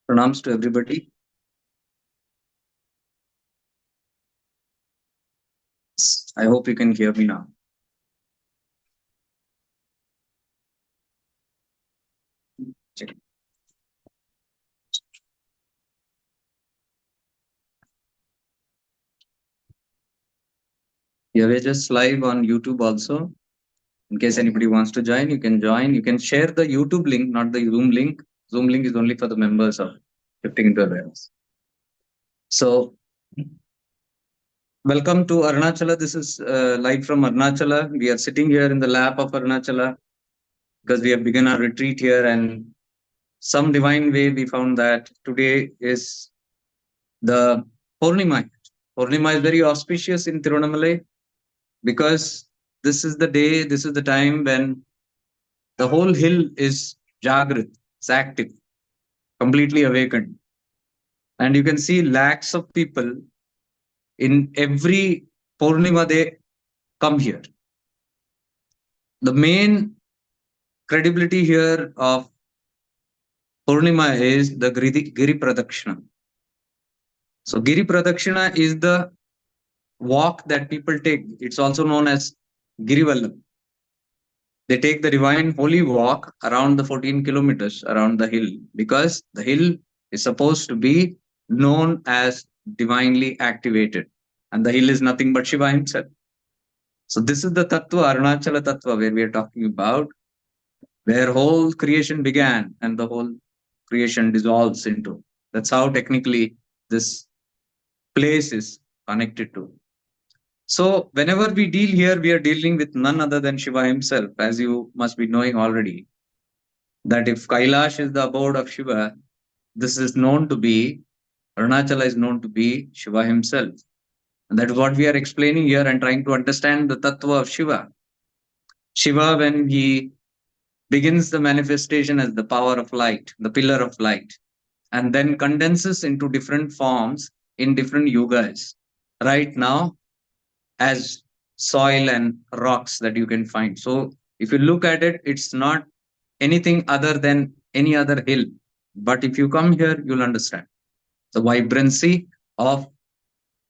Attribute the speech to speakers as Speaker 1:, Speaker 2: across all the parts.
Speaker 1: Pranams to everybody. I hope you can hear me now. Check. Yeah, we're just live on YouTube also. In case anybody wants to join, you can join. You can share the YouTube link, not the Zoom link. Zoom link is only for the members of Shifting into Awareness. So, welcome to Arunachala. This is live from Arunachala. We are sitting here in the lap of Arunachala because we have begun our retreat here, and some divine way we found that today is the Purnima. Purnima is very auspicious in Tiruvannamalai because this is the day, this is the time when the whole hill is Jagrat, it's active, completely awakened. And you can see lakhs of people in every Purnima, they come here. The main credibility here of Purnima is the Giri Pradakshina. So Giri Pradakshina is the walk that people take. It's also known as Girivallam. They take the divine holy walk around the 14 kilometers around the hill because the hill is supposed to be known as divinely activated. And the hill is nothing but Shiva himself. So this is the Tattva, Arunachala Tattva, where we are talking about, where whole creation began and the whole creation dissolves into. That's how technically this place is connected to. So whenever we deal here, we are dealing with none other than Shiva himself, as you must be knowing already. That if Kailash is the abode of Shiva, this is known to be, Arunachala is known to be Shiva himself. And that is what we are explaining here and trying to understand the tattva of Shiva. Shiva, when he begins the manifestation as the power of light, the pillar of light, and then condenses into different forms in different yugas. Right now, as soil and rocks that you can find. So if you look at it, it's not anything other than any other hill. But if you come here, you'll understand the vibrancy of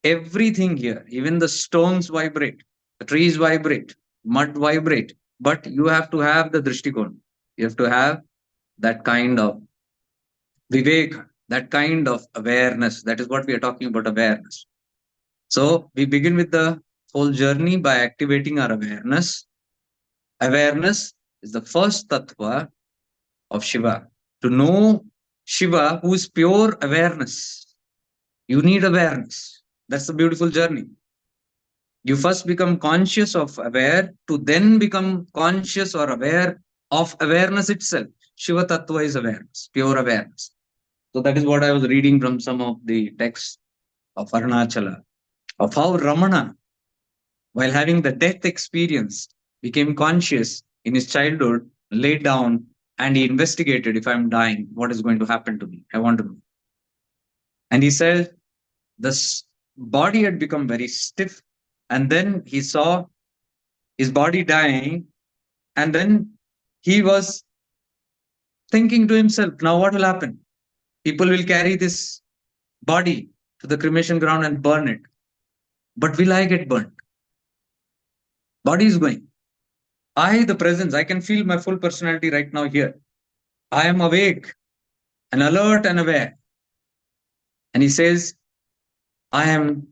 Speaker 1: everything here. Even the stones vibrate, the trees vibrate, mud vibrate. But you have to have the drishtikon. You have to have that kind of vivek, that kind of awareness. That is what we are talking about, awareness. So we begin with the whole journey by activating our awareness. Awareness is the first tattva of Shiva. To know Shiva, who is pure awareness, you need awareness. That's the beautiful journey. You first become conscious of aware to then become conscious or aware of awareness itself. Shiva tattva is awareness, pure awareness. So that is what I was reading from some of the texts of Arunachala, of how Ramana, while having the death experience, became conscious in his childhood, laid down, and he investigated, if I'm dying, what is going to happen to me? I want to know. And he said the body had become very stiff, and then he saw his body dying, and then he was thinking to himself, now what will happen? People will carry this body to the cremation ground and burn it. But will I get burnt? Body is going. The presence, I can feel my full personality right now here. I am awake and alert and aware. And he says, I am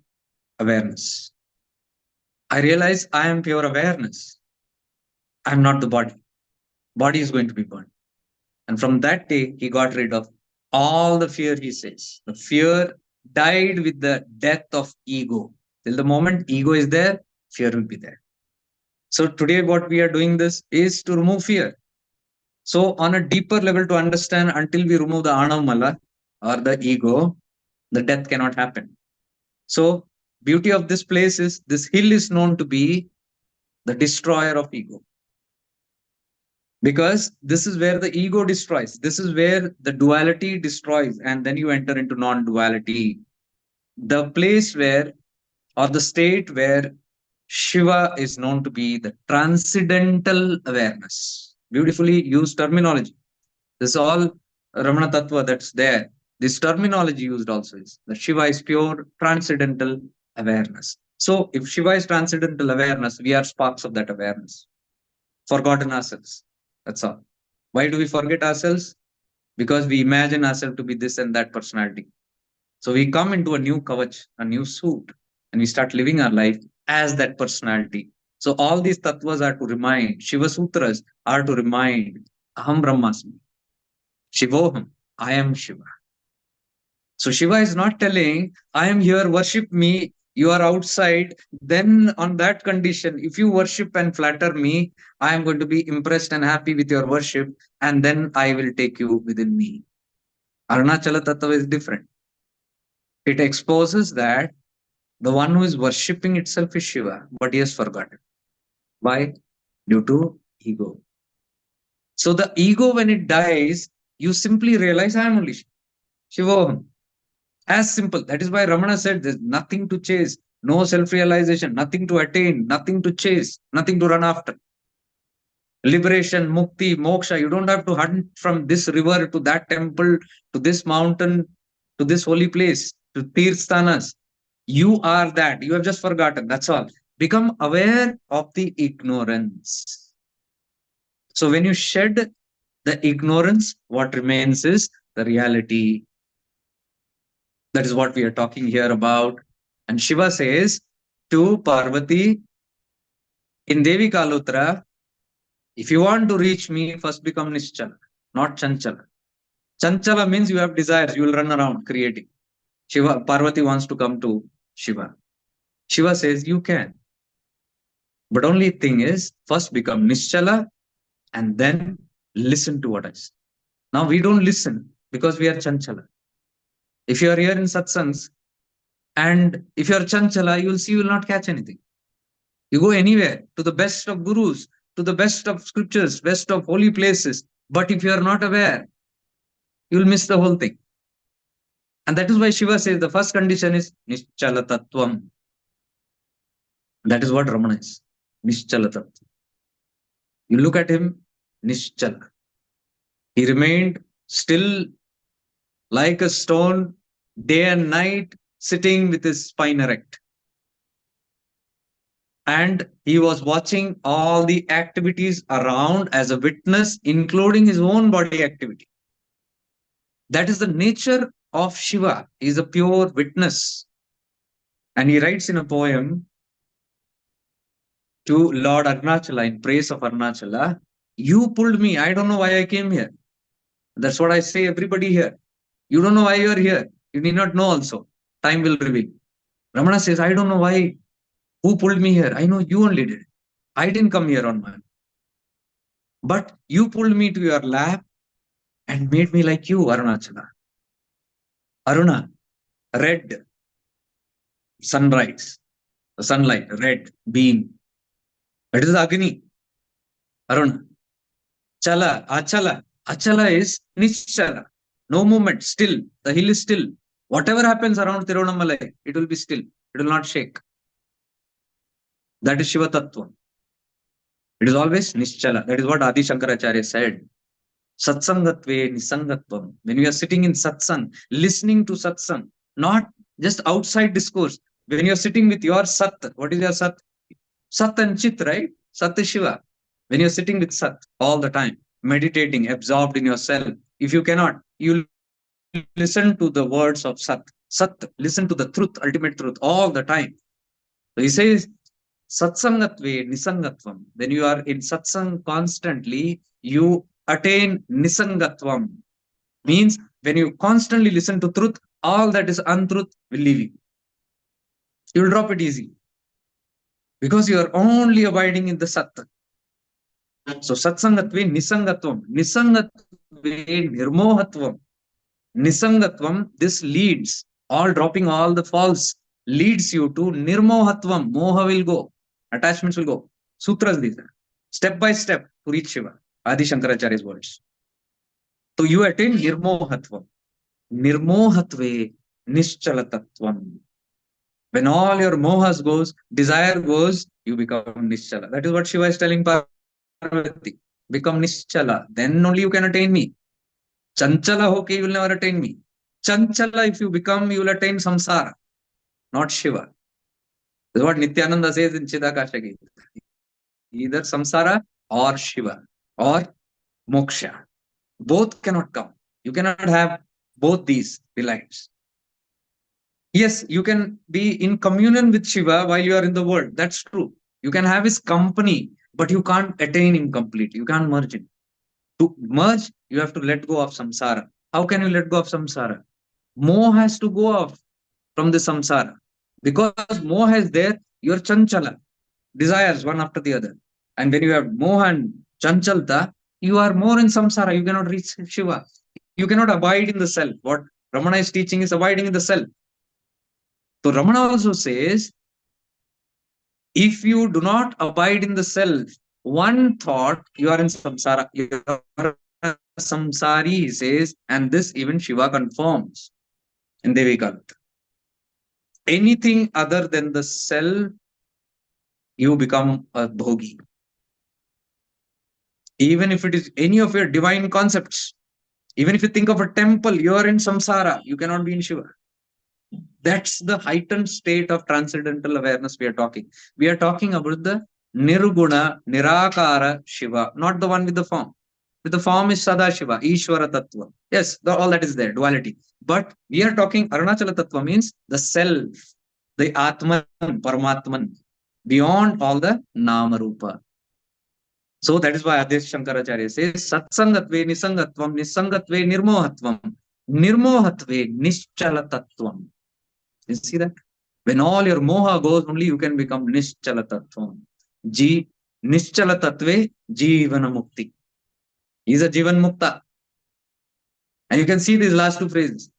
Speaker 1: awareness. I realize I am pure awareness. I am not the body. Body is going to be burned. And from that day, he got rid of all the fear, he says. The fear died with the death of ego. Till the moment ego is there, fear will be there. So today what we are doing this is to remove fear. So on a deeper level to understand, until we remove the Anamala or the ego, the death cannot happen. So beauty of this place is this hill is known to be the destroyer of ego. Because this is where the ego destroys. This is where the duality destroys. And then you enter into non-duality. The place where, or the state where Shiva is known to be the transcendental awareness. Beautifully used terminology. This is all Ramana Tattva that's there. This terminology used also is that Shiva is pure transcendental awareness. So if Shiva is transcendental awareness, we are sparks of that awareness. Forgotten ourselves. That's all. Why do we forget ourselves? Because we imagine ourselves to be this and that personality. So we come into a new kavach, a new suit, and we start living our life as that personality. So all these tattvas are to remind, Shiva Sutras are to remind, Aham Brahmasmi, Shivoham, I am Shiva. So Shiva is not telling, I am here, worship me, you are outside. Then on that condition, if you worship and flatter me, I am going to be impressed and happy with your worship, and then I will take you within me. Arunachala Tattva is different. It exposes that the one who is worshipping itself is Shiva, but he has forgotten. Why? Due to ego. So the ego, when it dies, you simply realize I am only Shiva. As simple. That is why Ramana said there's nothing to chase, no self realization, nothing to attain, nothing to chase, nothing to run after. Liberation, mukti, moksha. You don't have to hunt from this river to that temple, to this mountain, to this holy place, to Tirthanas. You are that. You have just forgotten. That's all. Become aware of the ignorance. So when you shed the ignorance, what remains is the reality. That is what we are talking here about. And Shiva says to Parvati in Devi Kalutra, if you want to reach me, first become Nischala, not Chanchala. Chanchala means you have desires, you will run around creating. Shiva, Parvati wants to come to Shiva. Shiva says, you can. But only thing is, first become Nischala and then listen to what I say. Now we don't listen because we are Chanchala. If you are here in satsangs and if you are Chanchala, you will see you will not catch anything. You go anywhere to the best of gurus, to the best of scriptures, best of holy places. But if you are not aware, you will miss the whole thing. And that is why Shiva says the first condition is Nischala Tattvam. That is what Ramana is. Nischala Tattvam. You look at him, Nischala. He remained still like a stone, day and night, sitting with his spine erect. And he was watching all the activities around as a witness, including his own body activity. That is the nature of Shiva. He is a pure witness. And he writes in a poem to Lord Arunachala in praise of Arunachala, you pulled me. I don't know why I came here. That's what I say everybody here. You don't know why you are here. You need not know also. Time will reveal. Ramana says, I don't know why. Who pulled me here? I know you only did. I didn't come here on my own. But you pulled me to your lap and made me like you, Arunachala. Aruna, red, sunrise, the sunlight, red, beam. That is Agni. Aruna. Chala, Achala. Achala is Nischala. No movement, still. The hill is still. Whatever happens around Tiruvannamalai, it will be still. It will not shake. That is Shiva Tattva. It is always Nischala. That is what Adi Shankaracharya said. Satsangatve Nisangatvam. When we are sitting in satsang, listening to satsang, not just outside discourse. When you are sitting with your Sat, what is your Sat? Sat and Chit, right? Sat is Shiva. When you are sitting with Sat all the time, meditating, absorbed in yourself, if you cannot, you listen to the words of Sat. Sat, listen to the truth, ultimate truth, all the time. So he says, Satsangatve Nisangatvam. When you are in satsang constantly, you attain Nisangatvam. Means when you constantly listen to truth, all that is untruth will leave you. You will drop it easy. Because you are only abiding in the Sat. So Satsangatve Nisangatvam. Nisangatve Nirmohatvam. Nisangatvam, this leads, all dropping all the false, leads you to Nirmohatvam. Moha will go. Attachments will go. Sutras these are. Step by step to reach Shiva. Adi Shankaracharya's words. So you attain Nirmohatvam. Nirmohatve Nischalatattvam. When all your mohas goes, desire goes, you become Nischala. That is what Shiva is telling Parvati. Become Nischala. Then only you can attain me. Chanchala hoke, you will never attain me. Chanchala, if you become, you will attain samsara, not Shiva. This is what Nityananda says in Chidakasha Gita. Either samsara or Shiva or moksha. Both cannot come. You cannot have both these delights. Yes, you can be in communion with Shiva while you are in the world. That's true. You can have his company, but you can't attain him completely. You can't merge him. To merge, you have to let go of samsara. How can you let go of samsara? Moh has to go off from the samsara. Because moh is there, your chanchala, desires one after the other. And when you have moh and chanchalta, you are more in samsara. You cannot reach Shiva. You cannot abide in the self. What Ramana is teaching is abiding in the self. So Ramana also says, if you do not abide in the self, one thought, you are in samsara. You are a samsari, he says, and this even Shiva confirms in Devikalpa. Anything other than the self, you become a bhogi. Even if it is any of your divine concepts, even if you think of a temple, you are in samsara, you cannot be in Shiva. That's the heightened state of transcendental awareness we are talking. We are talking about the Nirguna, Nirakara Shiva, not the one with the form. With the form is Sada Shiva, Ishvara Tattva. Yes, all that is there, duality. But we are talking Arunachala Tattva means the self, the Atman, Paramatman, beyond all the Namarupa. So that is why Adesha Shankaracharya says, Satsangatve Nisangatvam, Nisangatve Nirmohatvam, Nirmohatve Nischala Tattvam. You see that? When all your moha goes, only you can become Nischala Tattvam. Nischala Tattve Jivana Mukti. He is a Jivan Mukta. And you can see these last two phrases.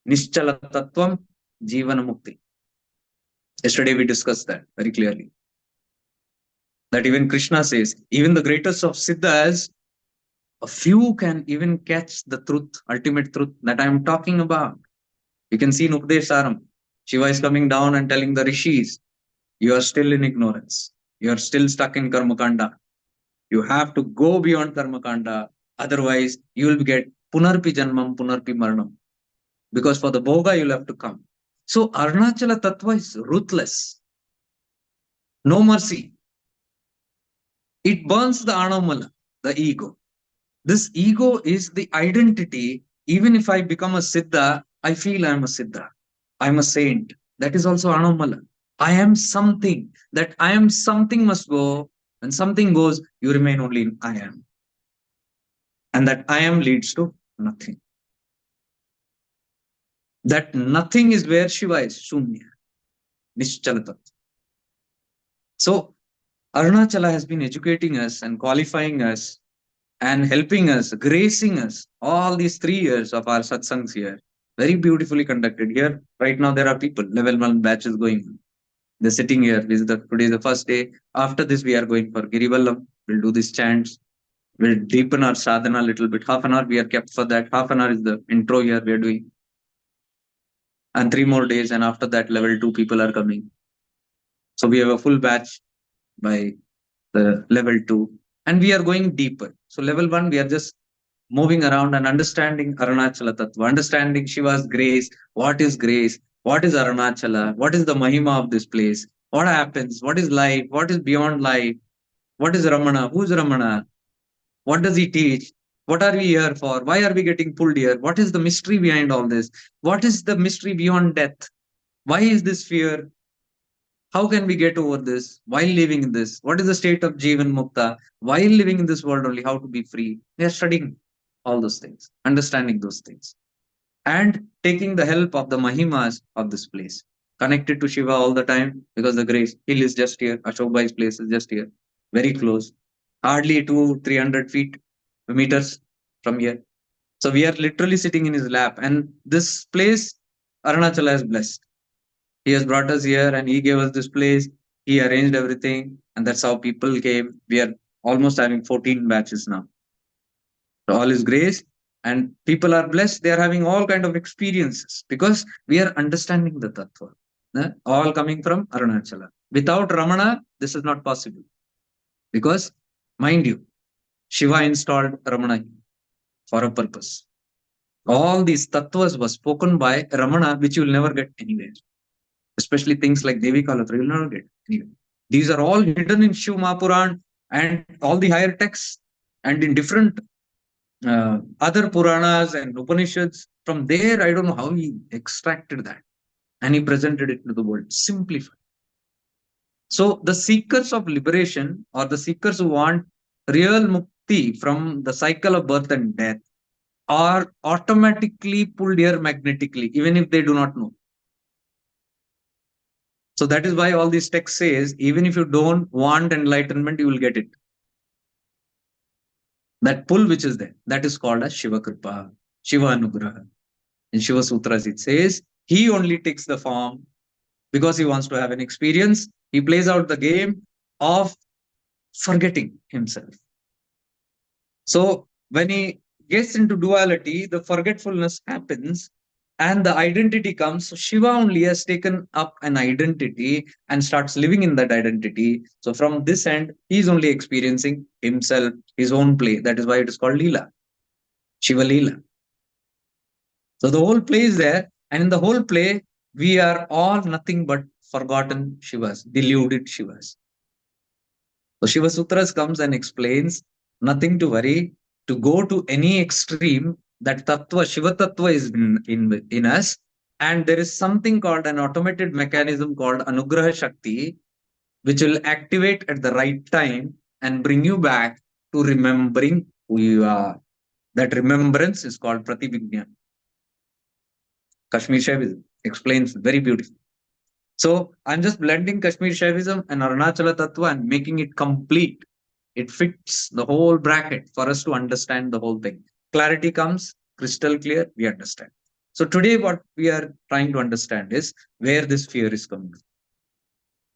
Speaker 1: Nischala Tattvam, Jivana Mukti. Yesterday we discussed that very clearly. That even Krishna says, even the greatest of Siddhas, a few can even catch the truth, ultimate truth that I am talking about. You can see in Upadesaram, Shiva is coming down and telling the rishis, you are still in ignorance. You are still stuck in Karmakanda. You have to go beyond Karmakanda. Otherwise, you will get Punarpi Janmam, Punarpi Maranam. Because for the Bhoga, you'll have to come. So Arunachala Tattva is ruthless. No mercy. It burns the Anamala, the ego. This ego is the identity. Even if I become a Siddha, I feel I am a Siddha. I am a saint. That is also Anamala. I am something. That I am something must go. When something goes, you remain only in I am. And that I am leads to nothing. That nothing is where Shiva is, Shunya, Nischala. So Arunachala has been educating us and qualifying us and helping us, gracing us all these 3 years of our satsangs here. Very beautifully conducted. Here, right now, there are people, level 1 batches going on. They're sitting here. Today is the first day. After this, we are going for Girivallam. We'll do these chants. We'll deepen our sadhana a little bit. Half an hour we are kept for that. Half an hour is the intro here we are doing. And 3 more days. And after that, level 2 people are coming. So we have a full batch by the level 2. And we are going deeper. So level 1, we are just moving around and understanding Arunachala Tattva, understanding Shiva's grace. What is grace? What is Arunachala? What is the Mahima of this place? What happens? What is life? What is beyond life? What is Ramana? Who's Ramana? What does he teach? What are we here for? Why are we getting pulled here? What is the mystery behind all this? What is the mystery beyond death? Why is this fear? How can we get over this while living in this? What is the state of Jivan Mukta? While living in this world only, how to be free? We are studying all those things, understanding those things, and taking the help of the Mahimas of this place. Connected to Shiva all the time because the grace hill is just here. Ashok Bhai's place is just here, very close, hardly 200-300 feet meters from here. So we are literally sitting in his lap, and this place Arunachala has blessed. He has brought us here and he gave us this place. He arranged everything, and that's how people came. We are almost having 14 batches now. So all is grace, and people are blessed. They are having all kind of experiences because we are understanding the tattva. All coming from Arunachala. Without Ramana, this is not possible. Because, mind you, Shiva installed Ramana for a purpose. All these tattvas were spoken by Ramana, which you will never get anywhere. Especially things like Devi Kalatra, you will never get anywhere. These are all hidden in Shiv Mahapuran and all the higher texts and in different other Puranas and Upanishads. From there, I don't know how he extracted that and he presented it to the world, simplified. So the seekers of liberation or the seekers who want real mukti from the cycle of birth and death are automatically pulled here magnetically, even if they do not know. So that is why all these texts says, even if you don't want enlightenment, you will get it. That pull which is there, that is called as Shiva Kripa, Shiva Anugraha. In Shiva Sutras, it says, he only takes the form because he wants to have an experience. He plays out the game of forgetting himself. So when he gets into duality, the forgetfulness happens and the identity comes. So Shiva only has taken up an identity and starts living in that identity. So from this end, he is only experiencing himself, his own play. That is why it is called Leela, Shiva Leela. So the whole play is there, and in the whole play, we are all nothing but forgotten Shivas, deluded Shivas. So Shiva Sutras comes and explains nothing to worry, to go to any extreme, that tattva, Shiva tattva is in us. And there is something called an automated mechanism called Anugraha Shakti, which will activate at the right time and bring you back to remembering who you are. That remembrance is called Pratibhignya. Kashmir Shaivism explains very beautifully. So I'm just blending Kashmir Shaivism and Arunachala Tattva and making it complete. It fits the whole bracket for us to understand the whole thing. Clarity comes crystal clear, we understand. So today what we are trying to understand is where this fear is coming from.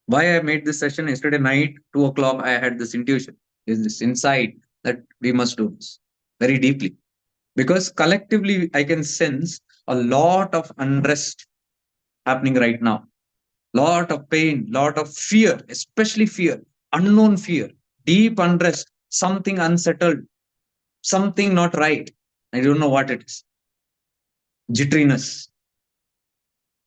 Speaker 1: Why I made this session yesterday night, 2 o'clock, I had this intuition, is this insight that we must do this very deeply. Because collectively I can sense a lot of unrest happening right now. Lot of pain, lot of fear, especially fear, unknown fear, deep unrest, something unsettled, something not right. I don't know what it is. Jitteriness,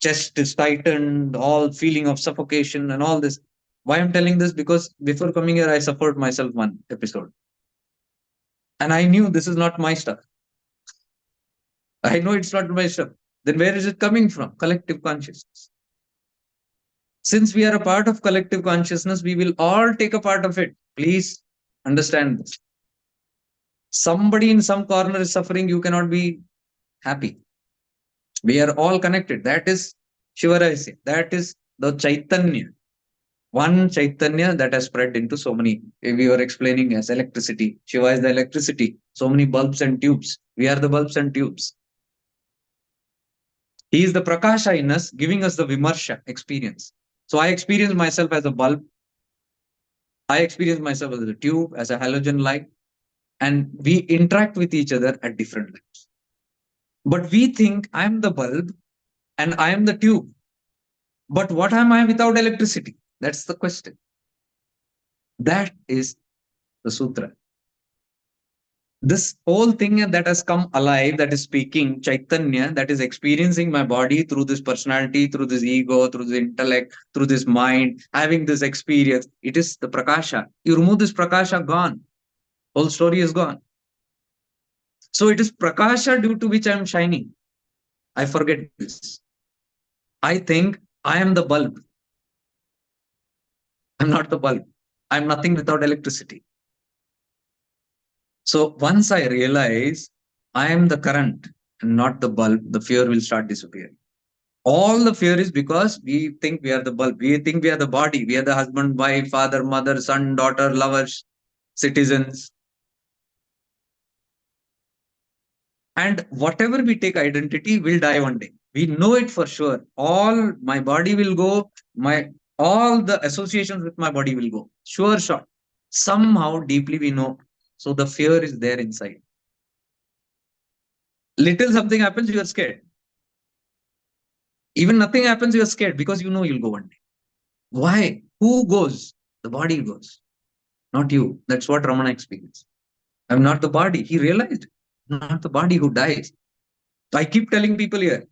Speaker 1: chest is tightened, all feeling of suffocation and all this. Why I'm telling this? Because before coming here, I suffered myself one episode. And I knew this is not my stuff. I know it's not my stuff. Then where is it coming from? Collective consciousness. Since we are a part of collective consciousness, we will all take a part of it. Please understand this. Somebody in some corner is suffering, you cannot be happy. We are all connected. That is Shivarahasya. That is the Chaitanya. One Chaitanya that has spread into so many. We were explaining as electricity. Shiva is the electricity. So many bulbs and tubes. We are the bulbs and tubes. He is the Prakasha in us, giving us the Vimarsha experience. So I experience myself as a bulb. I experience myself as a tube, as a halogen light, and we interact with each other at different levels. But we think I am the bulb and I am the tube. But what am I without electricity? That's the question. That is the sutra. This whole thing that has come alive, that is speaking Chaitanya, that is experiencing my body through this personality, through this ego, through this intellect, through this mind, having this experience. It is the Prakasha. You remove this Prakasha, gone. Whole story is gone. So it is Prakasha due to which I am shining. I forget this. I think I am the bulb. I'm not the bulb. I'm nothing without electricity. So once I realize I am the current and not the bulb, the fear will start disappearing. All the fear is because we think we are the bulb. We think we are the body. We are the husband, wife, father, mother, son, daughter, lovers, citizens. And whatever we take identity will die one day. We know it for sure. All my body will go, my all the associations with my body will go. Sure shot. Somehow deeply we know. So the fear is there inside. Little something happens, you are scared. Even nothing happens, you are scared because you know you'll go one day. Why? Who goes? The body goes, not you. That's what Ramana experienced. I'm not the body. He realized, I'm not the body who dies. I keep telling people here,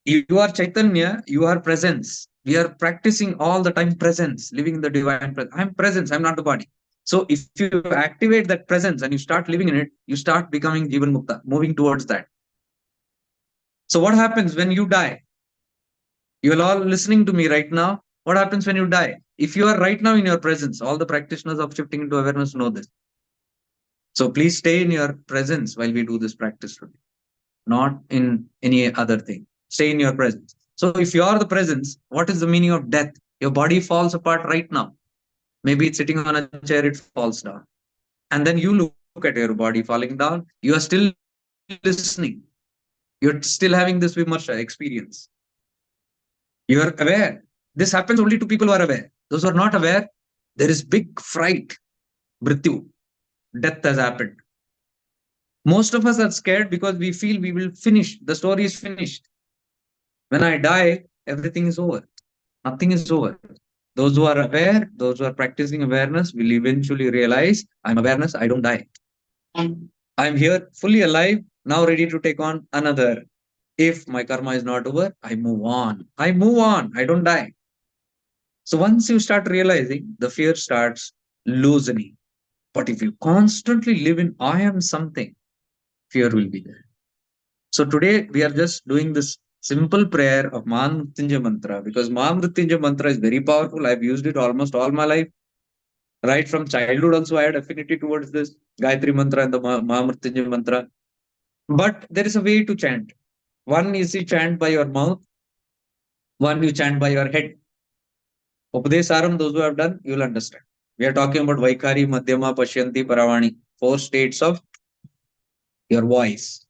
Speaker 1: you are Chaitanya, you are presence. We are practicing all the time presence, living in the divine presence. I'm presence, I'm not the body. So if you activate that presence and you start living in it, you start becoming Jivan Mukta, moving towards that. So what happens when you die? You are all listening to me right now. What happens when you die? If you are right now in your presence, all the practitioners of shifting into awareness know this. So please stay in your presence while we do this practice today, not in any other thing. Stay in your presence. So if you are the presence, what is the meaning of death? Your body falls apart right now. Maybe it's sitting on a chair, it falls down. And then you look at your body falling down. You are still listening. You're still having this vimarsha experience. You are aware. This happens only to people who are aware. Those who are not aware, there is big fright, mrityu, death has happened. Most of us are scared because we feel we will finish. The story is finished. When I die, everything is over. Nothing is over. Those who are aware, those who are practicing awareness will eventually realize I'm awareness, I don't die. I'm here fully alive, now ready to take on another. If my karma is not over, I move on. I move on. I don't die. So once you start realizing, the fear starts loosening. But if you constantly live in I am something, fear will be there. So today we are just doing this simple prayer of Mahamrityunjaya mantra because Mahamrityunjaya mantra is very powerful. I've used it almost all my life. Right from childhood also I had affinity towards this Gayatri mantra and the Mahamrityunjaya mantra. But there is a way to chant. One is you chant by your mouth, one you chant by your head. Upadesaram, those who have done, you will understand. We are talking about Vaikari, Madhyama, Pashyanti, Paravani, four states of your voice.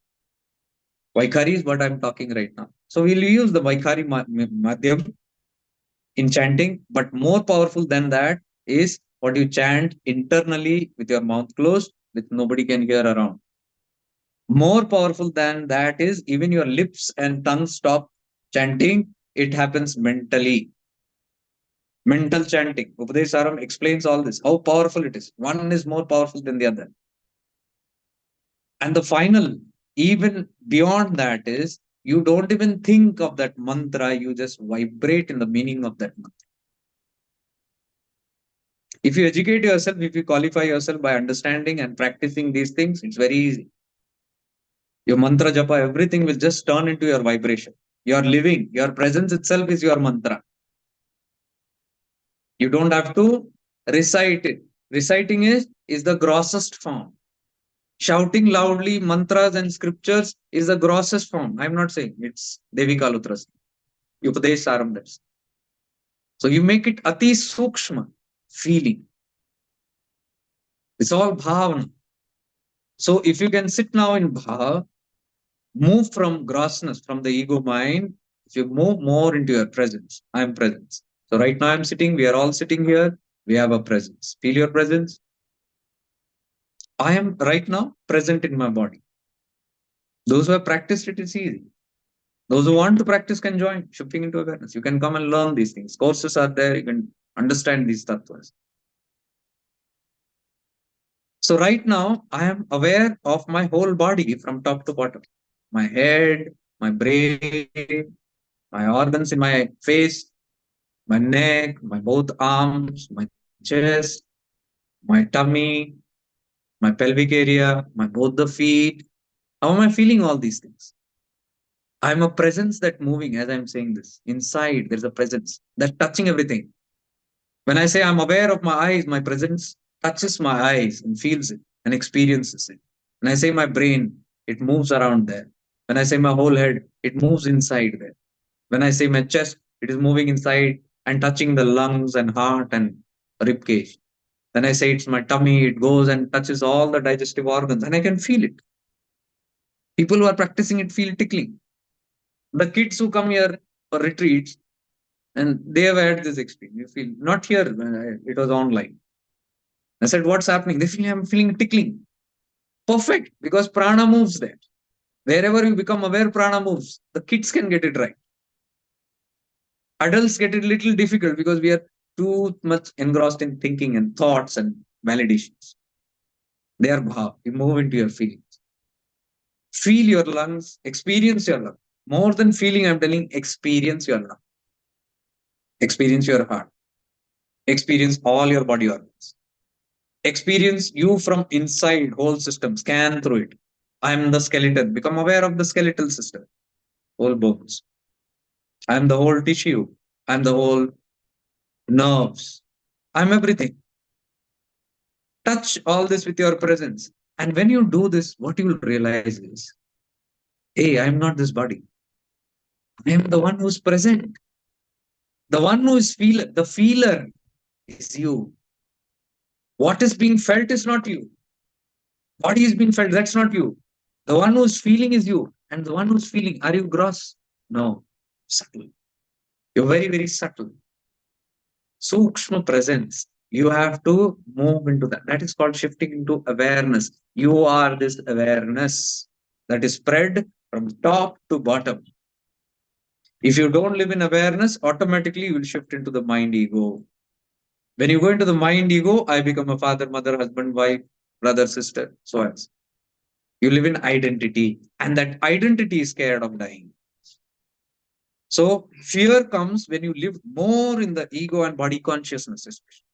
Speaker 1: Vaikari is what I'm talking right now. So we'll use the Vaikari Madhyam in chanting, but more powerful than that is what you chant internally with your mouth closed, which nobody can hear around. More powerful than that is even your lips and tongue stop chanting, it happens mentally. Mental chanting. Upadesaram explains all this, how powerful it is. One is more powerful than the other. And the final, even beyond that, is you don't even think of that mantra, you just vibrate in the meaning of that mantra. If you educate yourself, if you qualify yourself by understanding and practicing these things, it's very easy. Your mantra japa, everything will just turn into your vibration. Your living, your presence itself is your mantra. You don't have to recite it. Reciting is the grossest form. Shouting loudly mantras and scriptures is the grossest form. I'm not saying it's Devi Kalutras. Upadesh Saram. So you make it ati sukshma feeling. It's all bhavana. So if you can sit now in bhava, move from grossness, from the ego mind, if you move more into your presence, I'm presence. So right now I'm sitting, we are all sitting here, we have a presence. Feel your presence. I am right now present in my body. Those who have practiced it is easy. Those who want to practice can join shifting into awareness. You can come and learn these things. Courses are there, you can understand these tattvas. So right now, I am aware of my whole body from top to bottom. My head, my brain, my organs in my face, my neck, my both arms, my chest, my tummy, my pelvic area, my both the feet. How am I feeling all these things? I'm a presence that moving as I'm saying this. Inside, there's a presence that touching everything. When I say I'm aware of my eyes, my presence touches my eyes and feels it and experiences it. When I say my brain, it moves around there. When I say my whole head, it moves inside there. When I say my chest, it is moving inside and touching the lungs and heart and rib cage. When I say it's my tummy, it goes and touches all the digestive organs and I can feel it. People who are practicing it feel tickling. The kids who come here for retreats and they have had this experience. You feel not here, it was online. I said, what's happening? They feel I'm feeling tickling. Perfect, because prana moves there. Wherever you become aware, prana moves. The kids can get it right. Adults get it a little difficult because we are too much engrossed in thinking and thoughts and validations. They are bhav. You move into your feelings. Feel your lungs, experience your lung. More than feeling, I'm telling, experience your lung, experience your heart, experience all your body organs, experience you from inside, whole system, scan through it. I'm the skeleton, become aware of the skeletal system, whole bones. I'm the whole tissue, I'm the whole nerves, I'm everything. Touch all this with your presence. And when you do this, what you will realize is, hey, I'm not this body. I am the one who's present. The one who is feeler. The feeler is you. What is being felt is not you. Body is being felt, that's not you. The one who's feeling is you. And the one who's feeling, are you gross? No. Subtle. You're very, very subtle. Sukshma presence. You have to move into that. That is called shifting into awareness. You are this awareness that is spread from top to bottom. If you don't live in awareness, automatically you will shift into the mind ego. When you go into the mind ego, I become a father, mother, husband, wife, brother, sister, so on. You live in identity, and that identity is scared of dying. So fear comes when you live more in the ego and body consciousness, especially.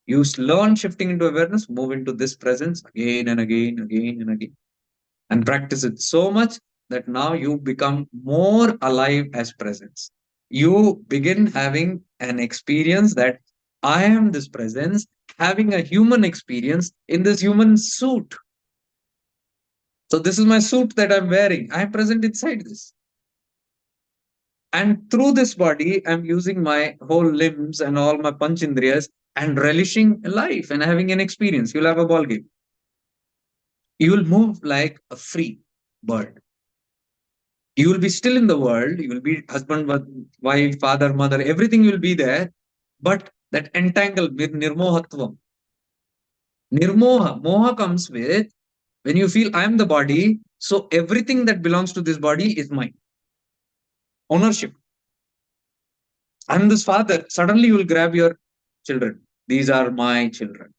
Speaker 1: You learn shifting into awareness, move into this presence again and again, again and again, and practice it so much that now you become more alive as presence. You begin having an experience that I am this presence, having a human experience in this human suit. So, this is my suit that I'm wearing. I'm present inside this. And through this body, I'm using my whole limbs and all my panchendriyas and relishing life and having an experience. You'll have a ball game. You will move like a free bird. You will be still in the world. You will be husband, wife, father, mother, everything will be there. But that entangled with nirmohatvam. Nirmoha. Moha comes with when you feel I am the body. So everything that belongs to this body is mine. Ownership. I'm this father. Suddenly you will grab your children. These are my children.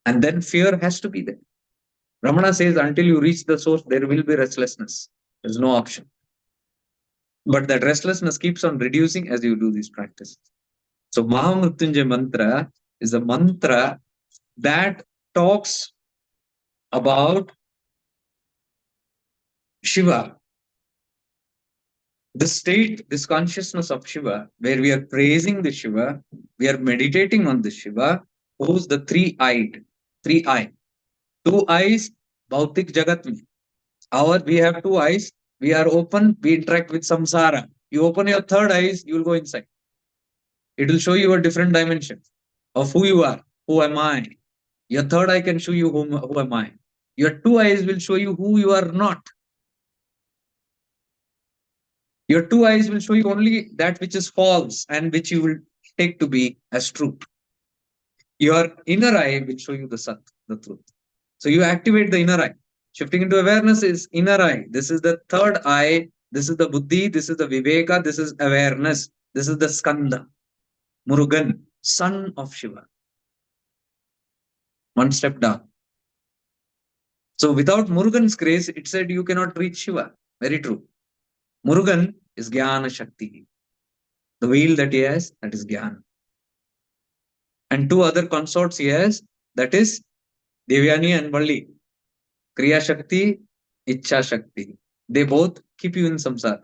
Speaker 1: And then fear has to be there. Ramana says until you reach the source, there will be restlessness. There's no option. But that restlessness keeps on reducing as you do these practices. So Mahamrityunjaya mantra is a mantra that talks about Shiva, the state, this consciousness of Shiva, where we are praising the Shiva, we are meditating on the Shiva, who's the three-eyed, three-eye, two eyes, Bhautik Jagat mein. We have two eyes, we are open, we interact with samsara. You open your third eyes, you will go inside. It will show you a different dimension of who you are, who am I. Your third eye can show you who am I. Your two eyes will show you who you are not. Your two eyes will show you only that which is false and which you will take to be as true. Your inner eye will show you the Sat, the truth. So you activate the inner eye. Shifting into awareness is inner eye. This is the third eye. This is the buddhi. This is the viveka. This is awareness. This is the skanda. Murugan, son of Shiva. One step down. So without Murugan's grace, it said you cannot reach Shiva. Very true. Murugan is Jnana Shakti. The wheel that he has, that is Jnana. And two other consorts he has, that is Devyani and Valli. Kriya Shakti, Ichha Shakti. They both keep you in samsara.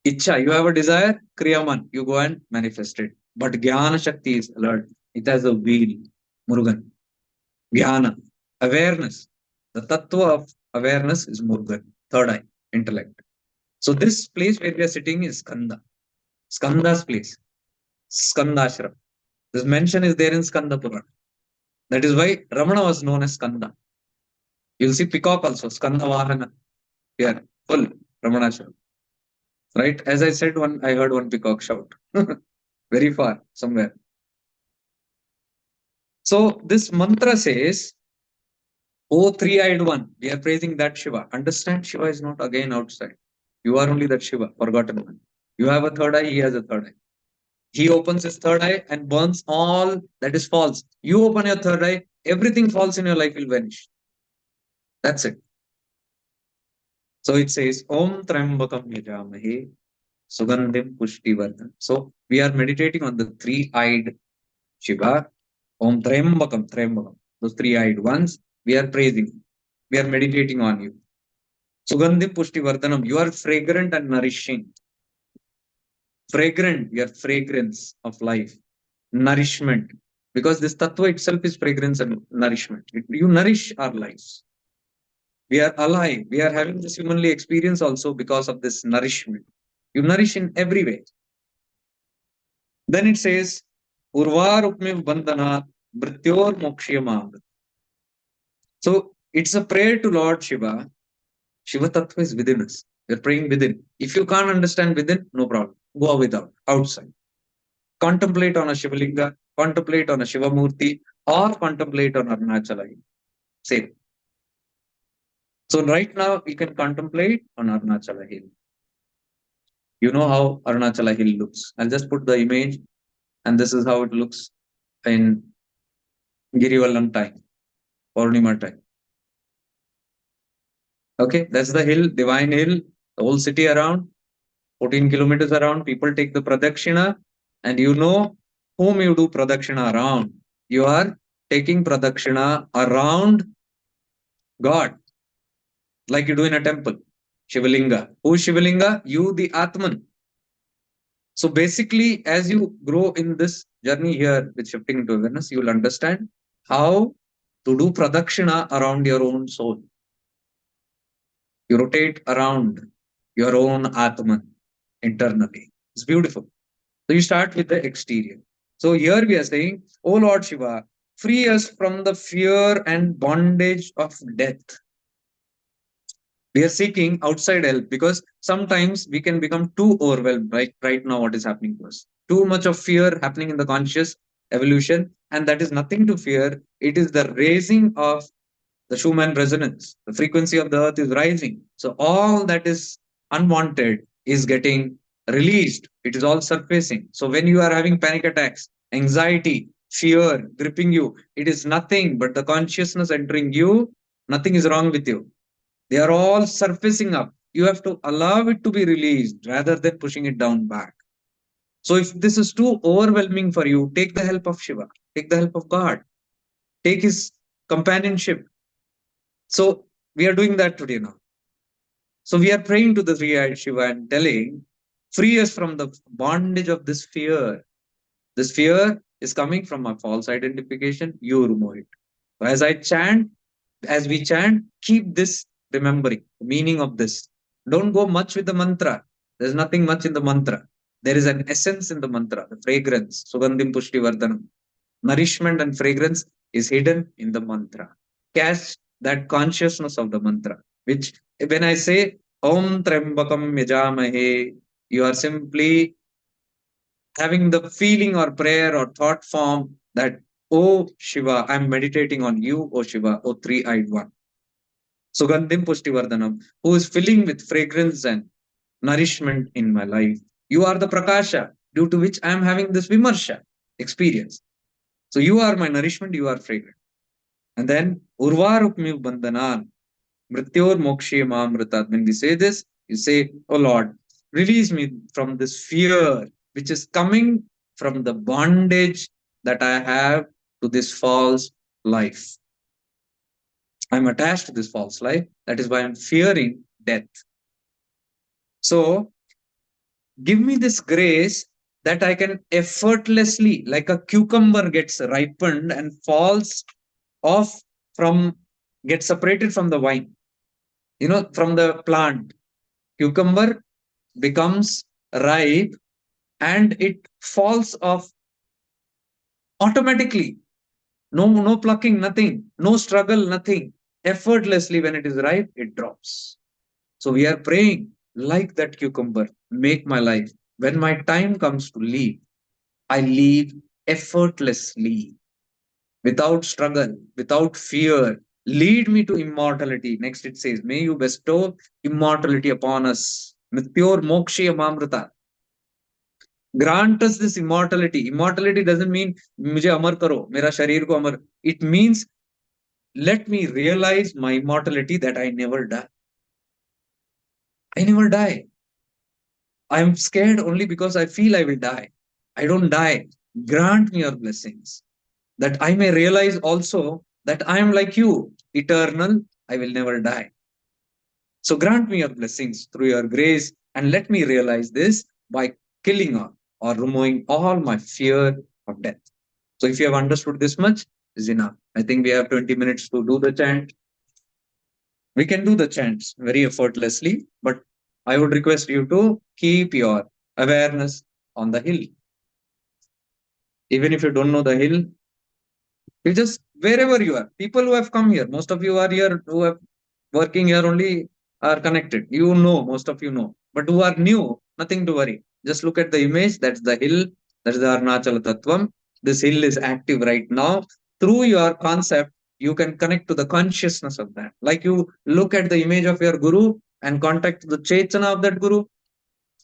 Speaker 1: Ichha, you have a desire, Kriyaman, you go and manifest it. But Jnana Shakti is alert. It has a wheel, Murugan. Jnana, awareness. The tattva of awareness is Murugan, third eye, intellect. So this place where we are sitting is Skanda. Skanda's place. Skandashram. This mention is there in Skanda Purana. That is why Ramana was known as Skanda. You'll see peacock also, Skanda Vahana. Here, full Ramanashram. Right? As I said, I heard one peacock shout. Very far, somewhere. So this mantra says, O three-eyed one, we are praising that Shiva. Understand, Shiva is not again outside. You are only that Shiva, forgotten one. You have a third eye, he has a third eye. He opens his third eye and burns all that is false. You open your third eye, everything false in your life will vanish. That's it. So it says, Om Trambakam Yajamahe Sugandhim Pushtivardhan. So we are meditating on the three-eyed Shiva. Om Trambakam, Trambakam. Those three-eyed ones, we are praising. We are meditating on you. Sugandhim Pushtivardhanam. You are fragrant and nourishing. Fragrant, your fragrance of life. Nourishment. Because this tattva itself is fragrance and nourishment. You nourish our lives. We are alive. We are having this humanly experience also because of this nourishment. You nourish in every way. Then it says, Urvarupmiv Bandana Mrityor Mokshiyamam. So it's a prayer to Lord Shiva. Shiva Tattva is within us. We're praying within. If you can't understand within, no problem. Go without, outside. Contemplate on a Shivalinga, contemplate on a Shiva Murti, or contemplate on Arunachala. Same. So right now we can contemplate on Arunachala Hill. You know how Arunachala Hill looks. I'll just put the image, and this is how it looks in Girivallam time, Purnima time. Okay, that's the hill, divine hill, the whole city around, 14 kilometers around. People take the pradakshina, and you know whom you do pradakshina around. You are taking pradakshina around God, like you do in a temple. Shivalinga. Who is Shivalinga? You, the Atman. So basically, as you grow in this journey here with shifting into awareness, you will understand how to do pradakshina around your own soul. You rotate around your own Atman internally. It's beautiful. So you start with the exterior. So here we are saying, O Lord Shiva, free us from the fear and bondage of death. We are seeking outside help because sometimes we can become too overwhelmed right now what is happening to us. Too much of fear happening in the conscious evolution, and that is nothing to fear. It is the raising of the Schumann resonance. The frequency of the earth is rising. So all that is unwanted is getting released. It is all surfacing. So when you are having panic attacks, anxiety, fear gripping you, it is nothing but the consciousness entering you. Nothing is wrong with you. They are all surfacing up. You have to allow it to be released rather than pushing it down back. So if this is too overwhelming for you, take the help of Shiva, take the help of God, take his companionship. So we are doing that today now. So we are praying to the three-eyed Shiva and telling, free us from the bondage of this fear. This fear is coming from my false identification. You remove it. So as we chant, keep this remembering the meaning of this. Don't go much with the mantra. There's nothing much in the mantra. There is an essence in the mantra, the fragrance, Sugandhim Pushti Vardhanam. Nourishment and fragrance is hidden in the mantra. Catch that consciousness of the mantra, which when I say Om Trambakam Yajamahe, you are simply having the feeling or prayer or thought form that, oh Shiva, I'm meditating on you, oh Shiva, oh three-eyed one. Sugandhim Pushtivardhanam, who is filling with fragrance and nourishment in my life. You are the Prakasha, due to which I am having this Vimarsha experience. So you are my nourishment, you are fragrant. And then Urvarupmi Bandhanan, Mrityor Mokshe Mamritat. When we say this, you say, oh Lord, release me from this fear which is coming from the bondage that I have to this false life. I'm attached to this false life. That is why I'm fearing death. So give me this grace that I can effortlessly, like a cucumber gets ripened and falls off from, gets separated from the vine, from the plant. Cucumber becomes ripe and it falls off automatically. No plucking, nothing, no struggle, nothing. Effortlessly, when it is ripe, it drops. So we are praying like that cucumber, make my life. When my time comes to leave, I leave effortlessly, without struggle, without fear. Lead me to immortality. Next it says, may you bestow immortality upon us. Mrityor Mokshya Mamrita. Grant us this immortality. Immortality doesn't mean मुझे अमर करो, मेरा शरीर को अमर. It means let me realize my immortality that I never die. I never die. I'm scared only because I feel I will die. I don't die. Grant me your blessings that I may realize also that I am like you, eternal. I will never die. So grant me your blessings through your grace and let me realize this by killing or removing all my fear of death. So if you have understood this much, is enough. I think we have 20 minutes to do the chant. We can do the chants very effortlessly, but I would request you to keep your awareness on the hill. Even if you don't know the hill, you just wherever you are. People who have come here, most of you are here who have working here only are connected. You know, most of you know. But who are new, nothing to worry. Just look at the image. That's the hill. That's the Arunachala Tattvam. This hill is active right now. Through your concept, you can connect to the consciousness of that. Like you look at the image of your Guru and contact the Chaitana of that Guru.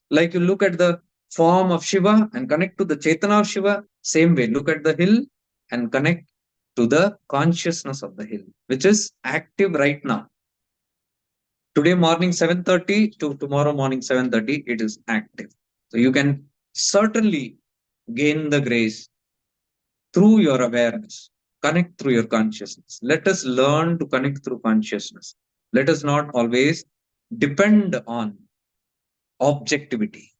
Speaker 1: Like you look at the form of Shiva and connect to the Chaitana of Shiva. Same way, look at the hill and connect to the consciousness of the hill, which is active right now. Today morning 7:30 to tomorrow morning 7:30, it is active. So you can certainly gain the grace through your awareness. Connect through your consciousness. Let us learn to connect through consciousness. Let us not always depend on objectivity.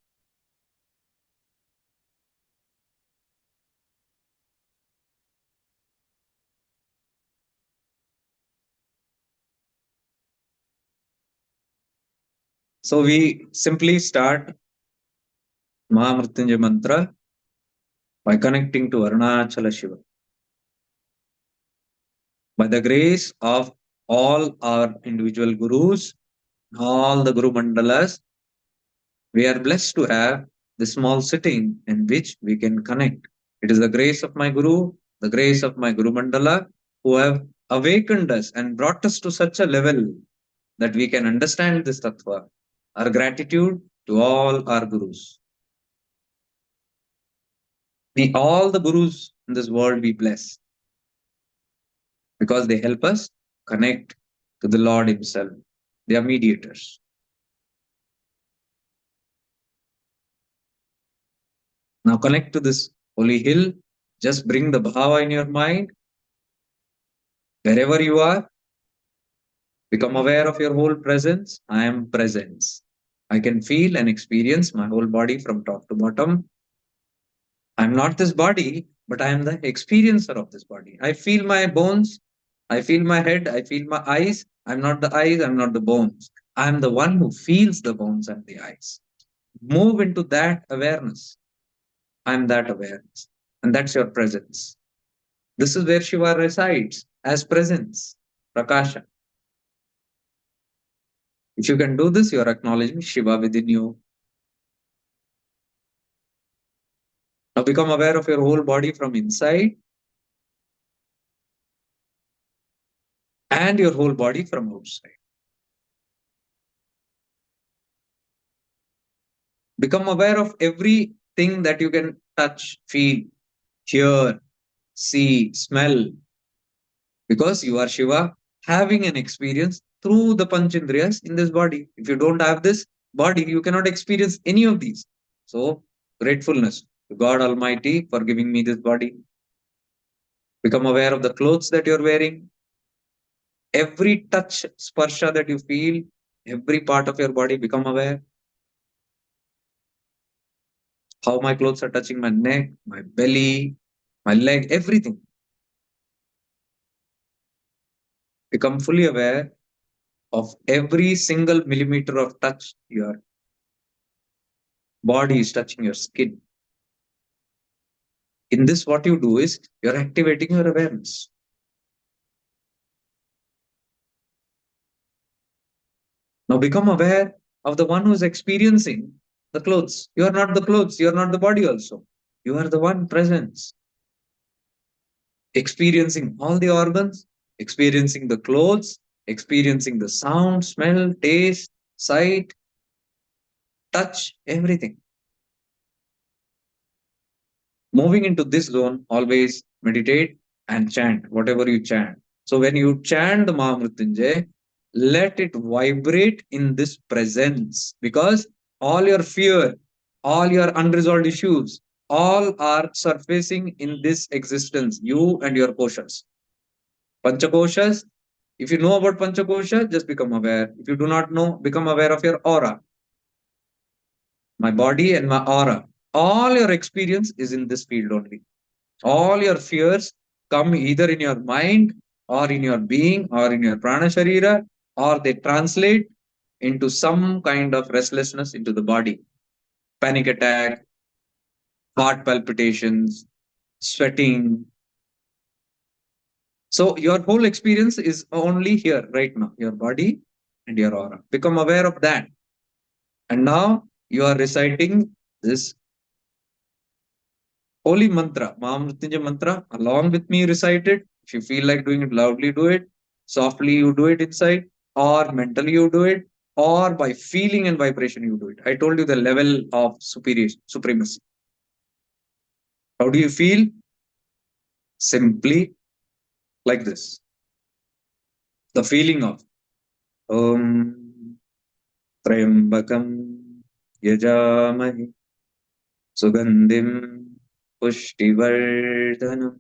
Speaker 1: So we simply start Mahamrityunjaya mantra by connecting to Arunachala Shiva. By the grace of all our individual gurus, all the Guru Mandalas, we are blessed to have the small sitting in which we can connect. It is the grace of my Guru, the grace of my Guru Mandala, who have awakened us and brought us to such a level that we can understand this tattva. Our gratitude to all our Gurus. May all the Gurus in this world be blessed because they help us connect to the Lord Himself. They are mediators. Now connect to this holy hill. Just bring the bhava in your mind. Wherever you are, become aware of your whole presence. I am presence. I can feel and experience my whole body from top to bottom. I'm not this body, but I am the experiencer of this body. I feel my bones. I feel my head. I feel my eyes. I'm not the eyes. I'm not the bones. I'm the one who feels the bones and the eyes. Move into that awareness. I'm that awareness. And that's your presence. This is where Shiva resides as presence, Prakasha. If you can do this, you are acknowledging Shiva within you. Now become aware of your whole body from inside and your whole body from outside. Become aware of everything that you can touch, feel, hear, see, smell, because you are Shiva having an experience through the Panchendriyas in this body. If you don't have this body, you cannot experience any of these. So, gratefulness to God Almighty for giving me this body. Become aware of the clothes that you're wearing, every touch, sparsha that you feel, every part of your body, become aware. How my clothes are touching my neck, my belly, my leg, everything. Become fully aware of every single millimeter of touch your body is touching your skin. In this, what you do is you're activating your awareness. Now become aware of the one who's experiencing the clothes. You are not the clothes, you are not the body also. You are the one presence, experiencing all the organs, experiencing the clothes, experiencing the sound, smell, taste, sight, touch, everything. Moving into this zone, always meditate and chant whatever you chant. So when you chant the Mahamrityunjaya, Let it vibrate in this presence, because all your fear, all your unresolved issues, all are surfacing in this existence, you and your koshas. Panchakoshas, if you know about Panchakosha, just become aware. If you do not know, become aware of your aura, my body and my aura. All your experience is in this field only. All your fears come either in your mind or in your being or in your prana sharira, or they translate into some kind of restlessness into the body. Panic attack, heart palpitations, sweating. So your whole experience is only here right now, your body and your aura. Become aware of that. And now you are reciting this holy mantra, Mahamrityunjaya mantra, along with me recite it. If you feel like doing it loudly, do it. Softly, you do it inside, or mentally, you do it, or by feeling and vibration, you do it. I told you the level of supremacy. How do you feel? Simply like this. The feeling of Om Trayambakam Yajamahi Sugandhim Pushtivardhanam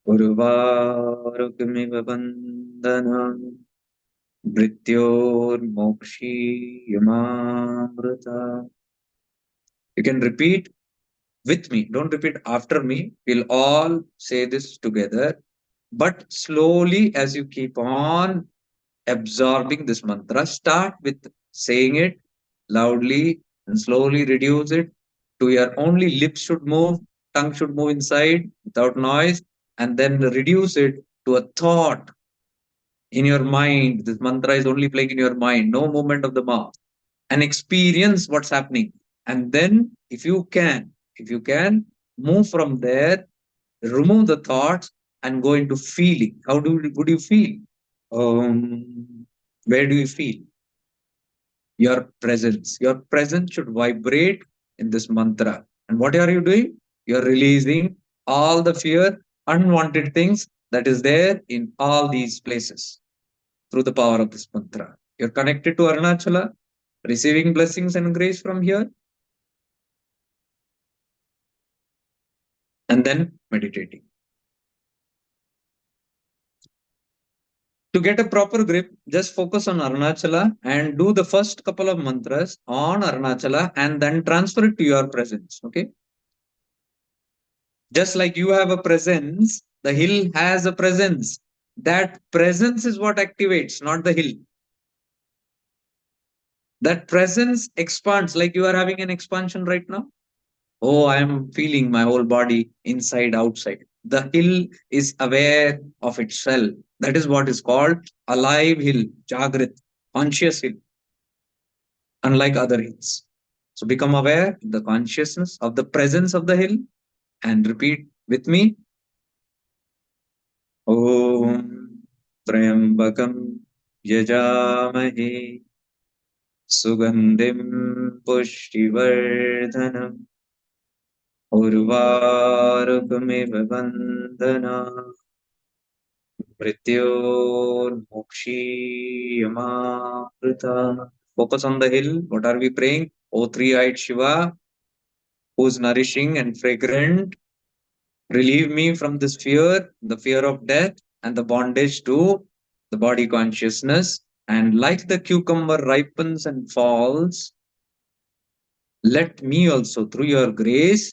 Speaker 1: Urvarukmiv Bandhanam Mrityurmokshiyamamrita. You can repeat with me. Don't repeat after me. We'll all say this together. But slowly, as you keep on absorbing this mantra, start with saying it loudly and slowly reduce it to your only lips should move, tongue should move inside without noise, and then reduce it to a thought in your mind. This mantra is only playing in your mind, no movement of the mouth, and experience what's happening. And then, if you can move from there, remove the thoughts and go into feeling. How would you feel? Where do you feel? Your presence. Your presence should vibrate in this mantra. And what are you doing? You're releasing all the fear, unwanted things that is there in all these places through the power of this mantra. You're connected to Arunachala, receiving blessings and grace from here, and then meditating. To get a proper grip, just focus on Arunachala and do the first couple of mantras on Arunachala and then transfer it to your presence. Okay. Just like you have a presence, the hill has a presence. That presence is what activates, not the hill. That presence expands, like you are having an expansion right now. Oh, I am feeling my whole body inside, outside. The hill is aware of itself. That is what is called alive hill, Jagrit, conscious hill, unlike other hills. So become aware of the consciousness of the presence of the hill and repeat with me. Om Trayambakam Yajamahe Sugandhim Pushtivardhanam Urvarukmiv Bandhana Mrityurmokshiyamamrita. Focus on the hill. What are we praying? O three-eyed Shiva, who's nourishing and fragrant, relieve me from this fear, the fear of death, and the bondage to the body consciousness. And like the cucumber ripens and falls, let me also, through your grace,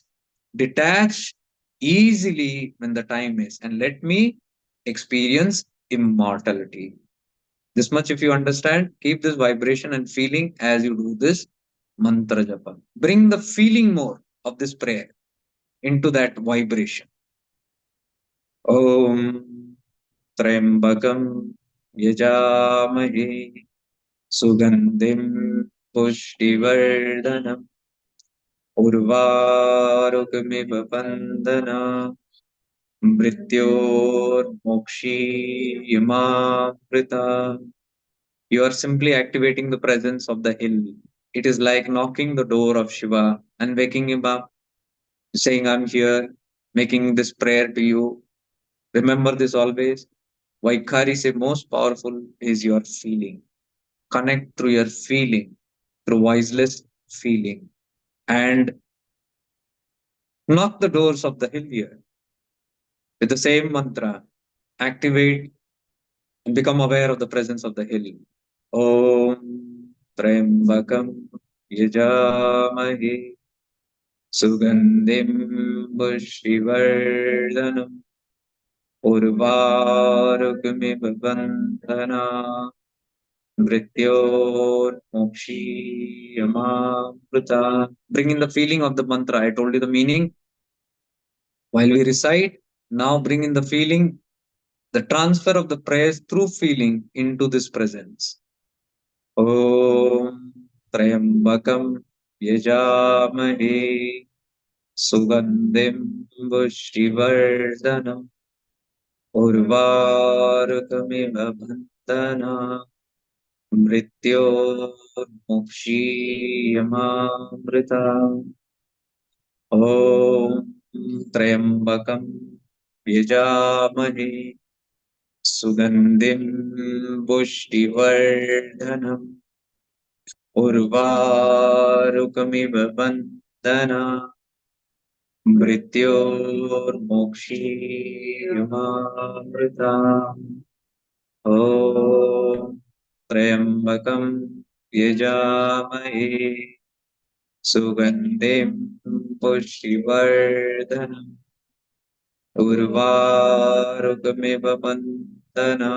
Speaker 1: detach easily when the time is, and let me experience immortality. This much, if you understand, keep this vibration and feeling as you do this mantra japa. Bring the feeling more of this prayer into that vibration. Om Trembakam Yajamahe Sugandhim Pushtivardhanam Urvarukmiv Bandhana Mrityurmokshiyamamrita. You are simply activating the presence of the hill. It is like knocking the door of Shiva and waking him up, saying, I'm here, making this prayer to you. Remember this always. Vaikhari say most powerful is your feeling. Connect through your feeling, through voiceless feeling, and knock the doors of the hill here with the same mantra. Activate and become aware of the presence of the hill. Om Trembakam Yajamahe Sugandhim Pushtivardhanam Urvarukmiv Bandhana Mrityonmokshiyamamrita. Bring in the feeling of the mantra. I told you the meaning while we recite. Now bring in the feeling, the transfer of the prayers through feeling into this presence. Om Trayambakam Yajamahe Sugandhim Pushtivardhanam Urvarukamiv Bandhana Mrityonmokshiyamamrita. Om Trayambakam Yajamahe Sugandhim Pushtivardhanam Urvarukamiv Bandhana Mrityonmokshiyamamrita. Om Trayambakam Yajamahe Sugandhim Pushtivardhanam Urvarukamiv Bandhana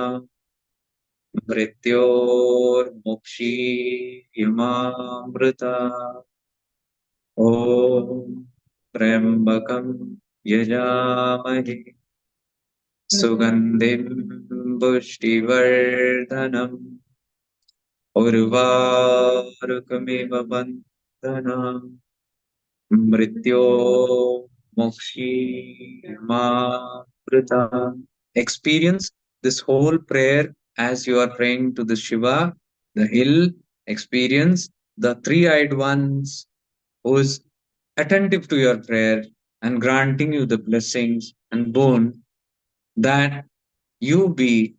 Speaker 1: Mrityonmokshiyamamrita. Om Trayambakam Yajamahe Sugandhim Pushtivardhanam Urvarukamiv Bandhana Mrityonmokshiyamamrita. Experience this whole prayer as you are praying to the Shiva, the hill. Experience the three-eyed ones who is attentive to your prayer and granting you the blessings and boon that you be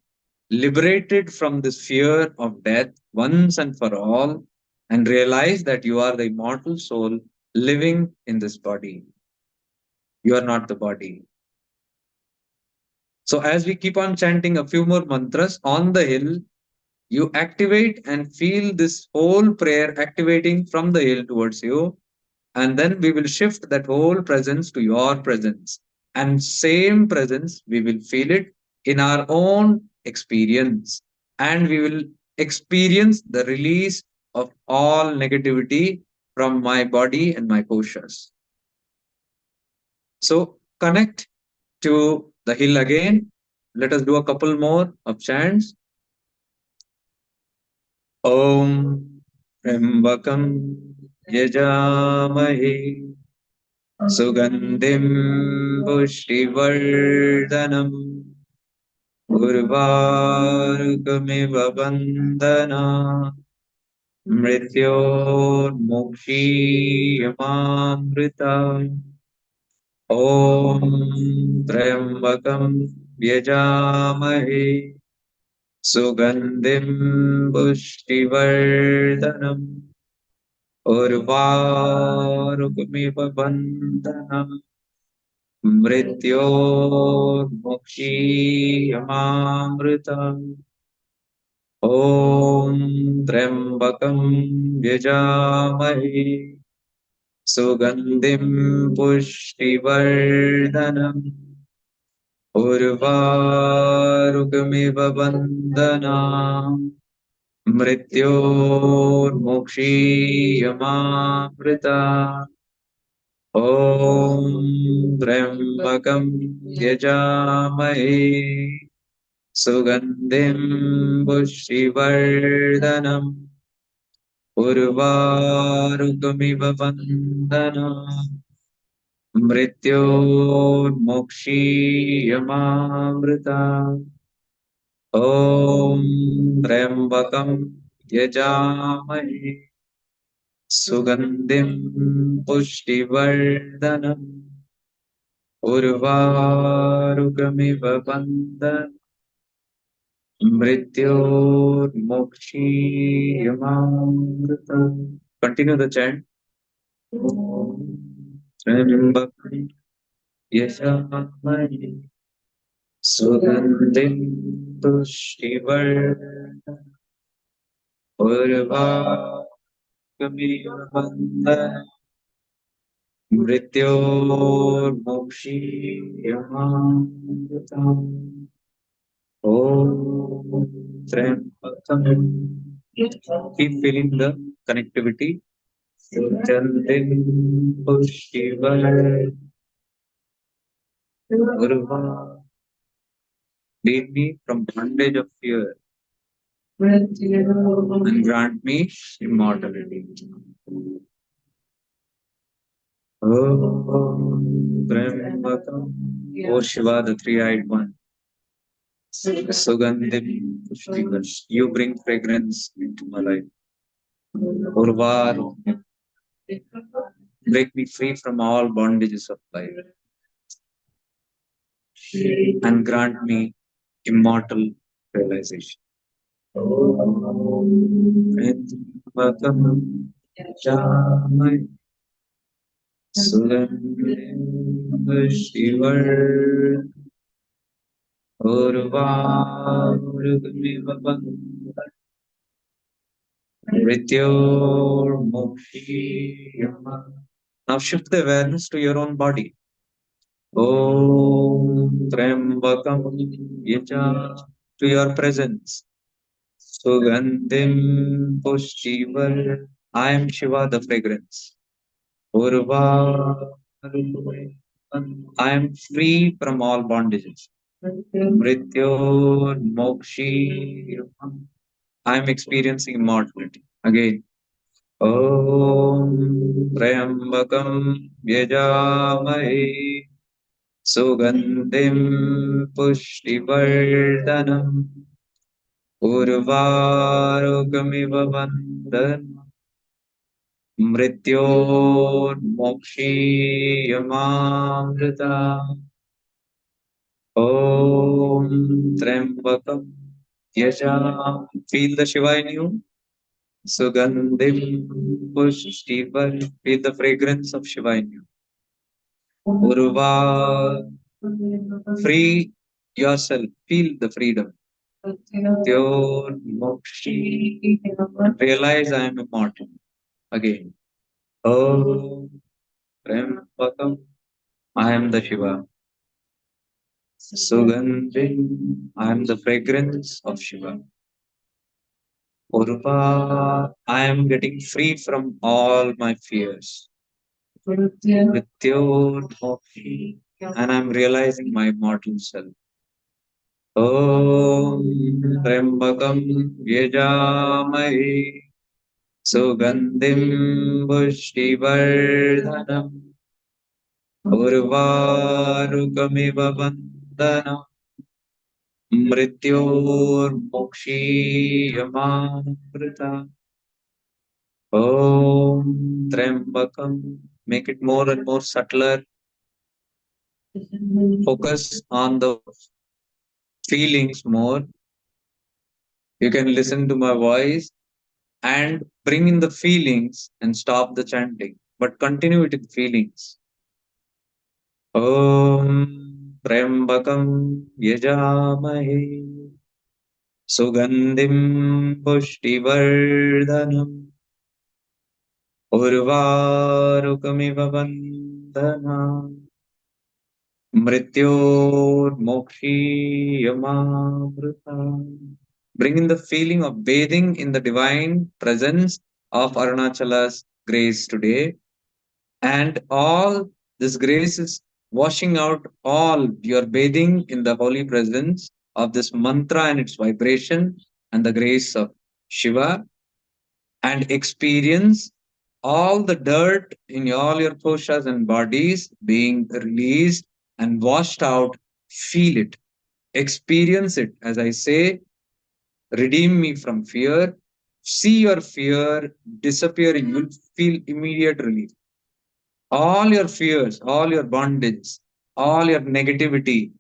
Speaker 1: liberated from this fear of death once and for all and realize that you are the immortal soul living in this body. You are not the body. So, as we keep on chanting a few more mantras on the hill, you activate and feel this whole prayer activating from the hill towards you. And then we will shift that whole presence to your presence. And same presence, we will feel it in our own experience. And we will experience the release of all negativity from my body and my koshas. So connect to the hill again. Let us do a couple more of chants. Om Trembakam Yajamahe Sugandhim Pushtivardhanam Urvarukamiv Bandhana Mrityonmokshiyamamrita. Om Trayambakam Vyajamahe Sugandhim Pushtivardhanam Urvarukamiv Bandhana Mrityonmokshiyamamrita. Om Trambakam Vyajamahe Sugandhim Pushtivardhanam Urvarukamiv Bandhana Mrityonmokshiyamamrita. Om Trambakam Yajamahe Sugandhim Pushtivardhanam Urvarukamiv Bandhana Mrityonmokshiyamamrita. Om Trambakam Yajamahe Sugandhim Pushtivardhanam Urvarukamiv Bandhana Mrityurmokshiyamamritam. Continue the chant. Om Trambakam Yashamani Sugandhim Pushtivarnam Urvakamiyavandana Mrityurmokshiyamamritam. Om Trambakam. Keep feeling the connectivity. Sugandhim Pushtivarnam Urvakamiyavandana. Lead me from bondage of fear and grant me immortality. Om Trambakam. O Shiva, the three-eyed one. Sugandhim Pushtivash. You bring fragrance into my life. Urvar. Break me free from all bondages of life and grant me immortal realization. Om Trambakam Jamai Sugandhim Pushtivar Urvarugamiva Mrityurmokshiyama. Now shift the awareness to your own body. Om Trambakam Yaja, to your presence. Sugandhim Pushtivar. I am Shiva, the fragrance. Urva. I am free from all bondages. Mrityor Mokshi. I am experiencing immortality. Again. Om Trambakam Yajamahe Sugandhim Pushtivardhanam Urvarukamiva Vandhanam Mrityor Mokshiyamamrita. Om Trambakam Yajam. Feel the Shiva in you. Sugandhim Pushtivar. Feel the fragrance of Shiva in you. Urva. Free yourself. Feel the freedom. Tyor Mokshi. Realize I am immortal. Again. Om Trambakam. I am the Shiva. Sugandhim. I am the fragrance of Shiva. Urva. I am getting free from all my fears. Mrityor Mokshi. And I'm realizing my immortal self. Om Trambakam Yajamahe Sugandhim Pushtivardhanam Urvarukamiva Vandhanam Mrityor Mokshiyamamrita. Om Trambakam. Make it more and more subtler. Focus on the feelings more. You can listen to my voice and bring in the feelings and stop the chanting, but continue it with feelings. Om Trambakam Yajamahe Sugandhim Pushtivardhanam Urvarukamiva Vandhanam Mrityor Mokshiyamamrita. Bring in the feeling of bathing in the divine presence of Arunachala's grace today. And all this grace is washing out all. You're bathing in the holy presence of this mantra and its vibration and the grace of Shiva, and experience all the dirt in all your koshas and bodies being released and washed out. Feel it, experience it. As I say, redeem me from fear. See your fear disappearing. You'll feel immediate relief. All your fears, all your bondage, all your negativity,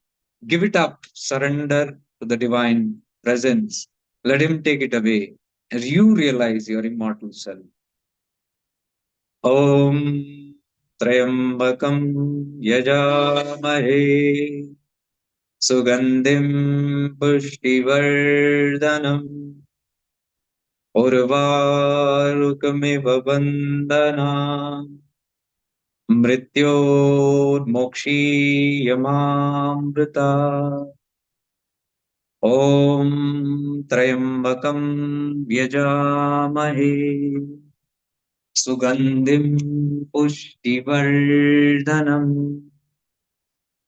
Speaker 1: give it up. Surrender to the divine presence. Let him take it away. As you realize your immortal self. Om Trayambakam Yajamahe Sugandhim Pushtivardhanam Urvarukamiv Bandhana Mrityurmokshiyamamrita Om Trayambakam Yajamahe Sugandhim Pushtivardhanam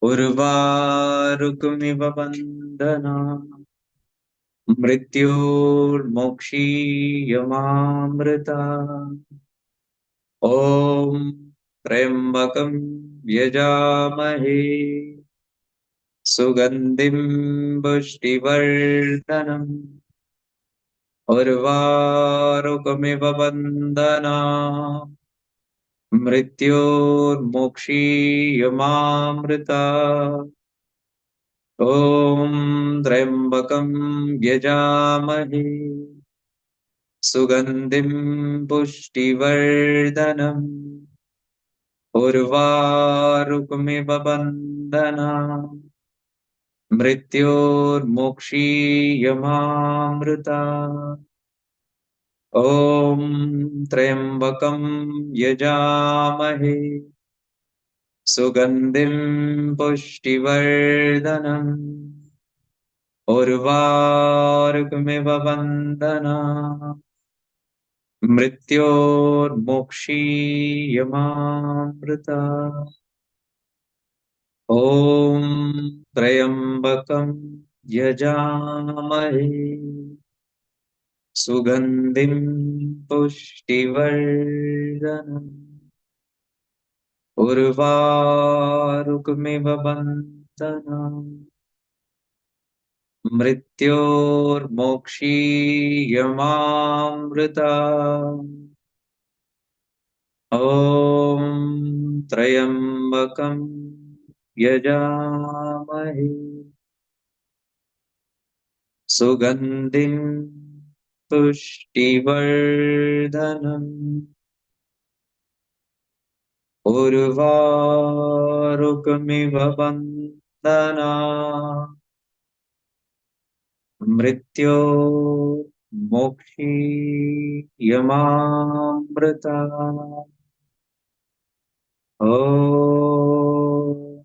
Speaker 1: Urvarukamiv Bandhana Mrityurmokshiyamamrita Om Trayambakam Yajamahe Sugandhim Pushtivardhanam Urvarukamiv Bandhana Mrityurmokshiyamamrita Om Trayambakam Yajamahe Sugandhim Pushtivardhanam Urvarukamiv Bandhana Mrityurmokshiyamamrita Om Trayambakam Yajamahe Sugandhim Pushtivardhanam Urvarukamiv Bandhana Mrityurmokshiyamamrita Om Trayambakam Yajamahe Sugandhim Pushtivardhanam Urvarukamiv Bandhana Mrityurmokshiyamamrita Om Trayambakam Yajamahe Sugandhim Pushtivardhanam Urvarukamiv Bandhana Mrityurmokshiyamamrita Om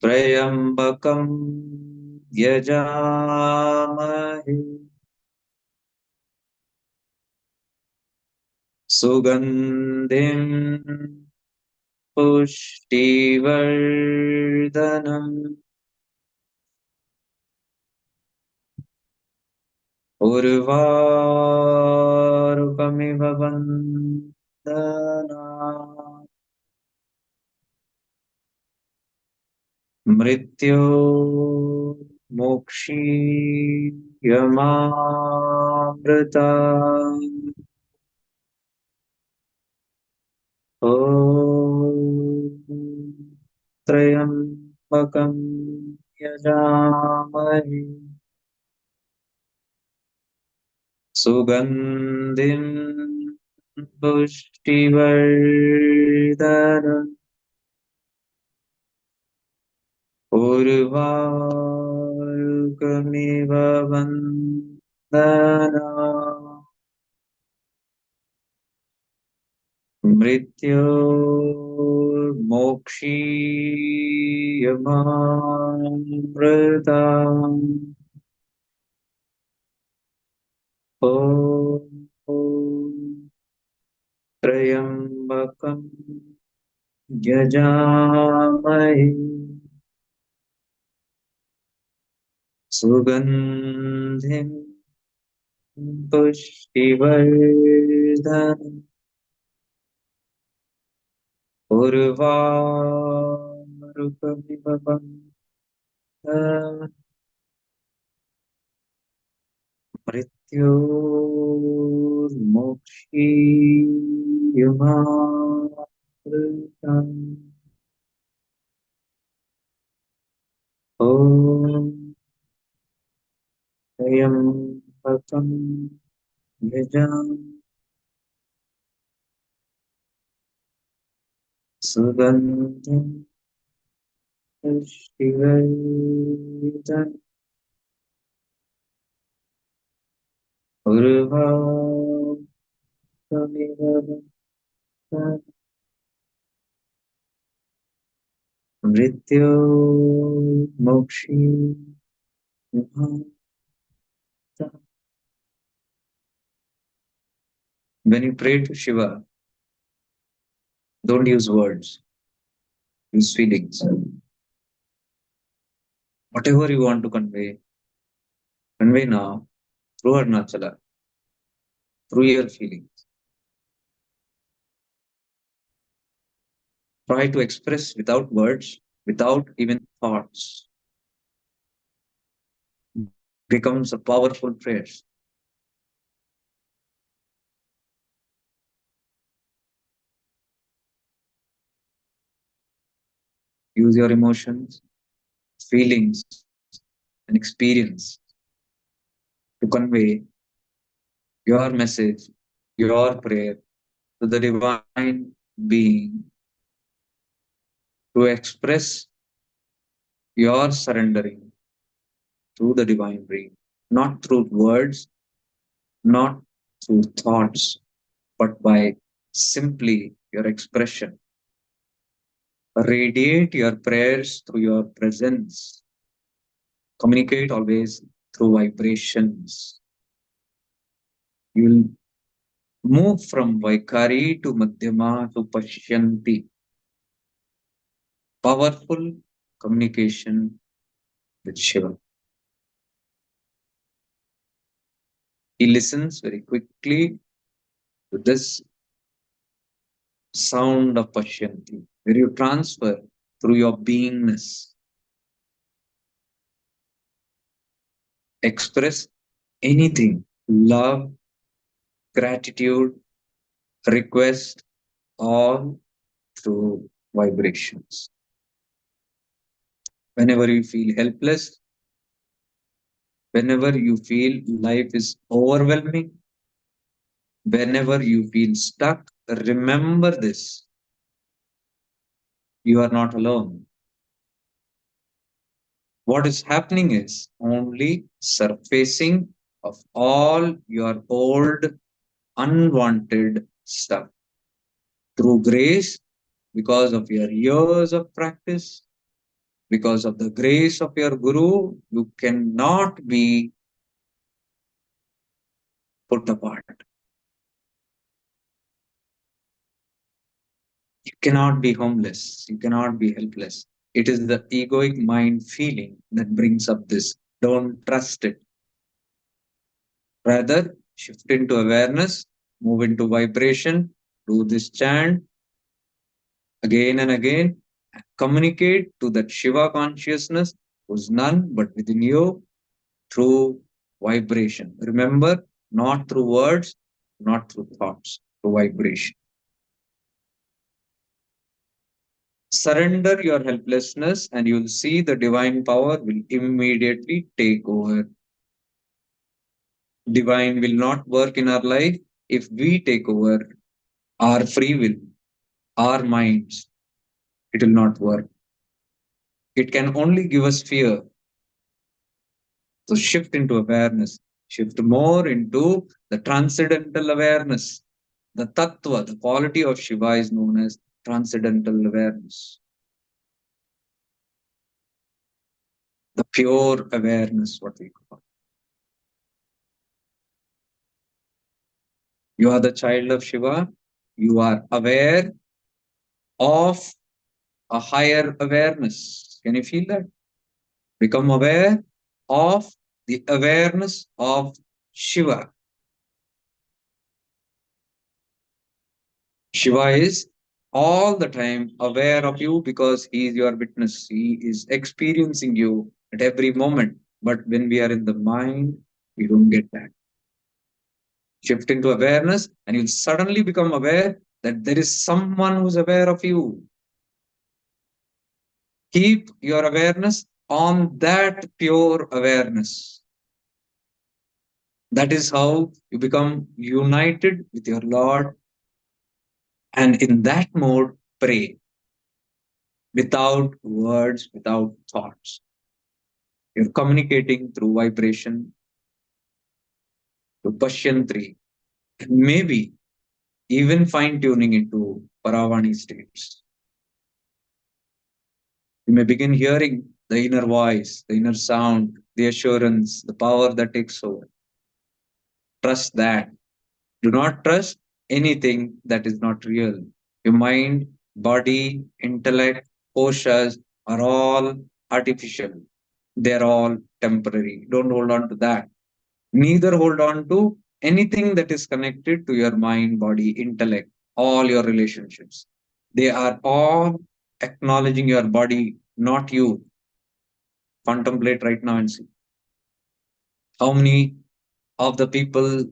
Speaker 1: Trayambakam Yajamahe Sugandhim Pushtivardhanam Urvarukamiv Bandhana Mrityurmokshiyamamrita Om Trayambakam Yajamahe Sugandhim Pushtivardhanam Urvarukamiv Bandhana Mrityurmokshiyamamrita Om Trayambakam Yajamahe Sugandhim Pushtivardhanam Urvarukamiv Bandhana Mrityurmokshiyamamrita Om त्र्यम्बकं यजामः सुगन्धिं पुष्टिवर्धनम् उर्वारुकमिव मृत्योर्मोक्षीयमामृतम्. When you pray to Shiva, don't use words, use feelings. Whatever you want to convey now through Arunachala, through your feelings. Try to express without words, without even thoughts. Becomes a powerful prayer. Use your emotions, feelings, and experience to convey your message, your prayer to the divine being, to express your surrendering to the divine being, not through words, not through thoughts, but by simply your expression. Radiate your prayers through your presence. Communicate always through vibrations. You'll move from Vaikari to Madhyama to Pashyanti. Powerful communication with Shiva. He listens very quickly to this sound of Pashyanti, where you transfer through your beingness. Express anything, love, gratitude, request, all through vibrations. Whenever you feel helpless, whenever you feel life is overwhelming, whenever you feel stuck, remember this. You are not alone. What is happening is only surfacing of all your old unwanted stuff. Through grace, because of your years of practice, because of the grace of your Guru, you cannot be put apart. You cannot be homeless. You cannot be helpless. It is the egoic mind feeling that brings up this. Don't trust it. Rather, shift into awareness, move into vibration, do this chant again and again, communicate to that Shiva consciousness who's none but within you through vibration. Remember, not through words, not through thoughts, through vibration. Surrender your helplessness and you'll see the divine power will immediately take over. Divine will not work in our life if we take over our free will, our minds. It will not work. It can only give us fear. So shift into awareness, shift more into the transcendental awareness. The tattva, the quality of Shiva is known as transcendental awareness. The pure awareness, what we call. You are the child of Shiva. You are aware of a higher awareness. Can you feel that? Become aware of the awareness of Shiva. Shiva is all the time aware of you because he is your witness. He is experiencing you at every moment. But when we are in the mind, we don't get that. Shift into awareness, and you'll suddenly become aware that there is someone who's aware of you. Keep your awareness on that pure awareness.
Speaker 2: That is how you become united with your Lord. And in that mode, pray without words, without thoughts. You're communicating through vibration, to Pashyantri, and maybe even fine tuning into Paravani states. You may begin hearing the inner voice, the inner sound, the assurance, the power that takes over. Trust that. Do not trust anything that is not real. Your mind, body, intellect, koshas are all artificial. They're all temporary. Don't hold on to that. Neither hold on to anything that is connected to your mind, body, intellect, all your relationships. They are all acknowledging your body, not you. Contemplate right now and see how many of the people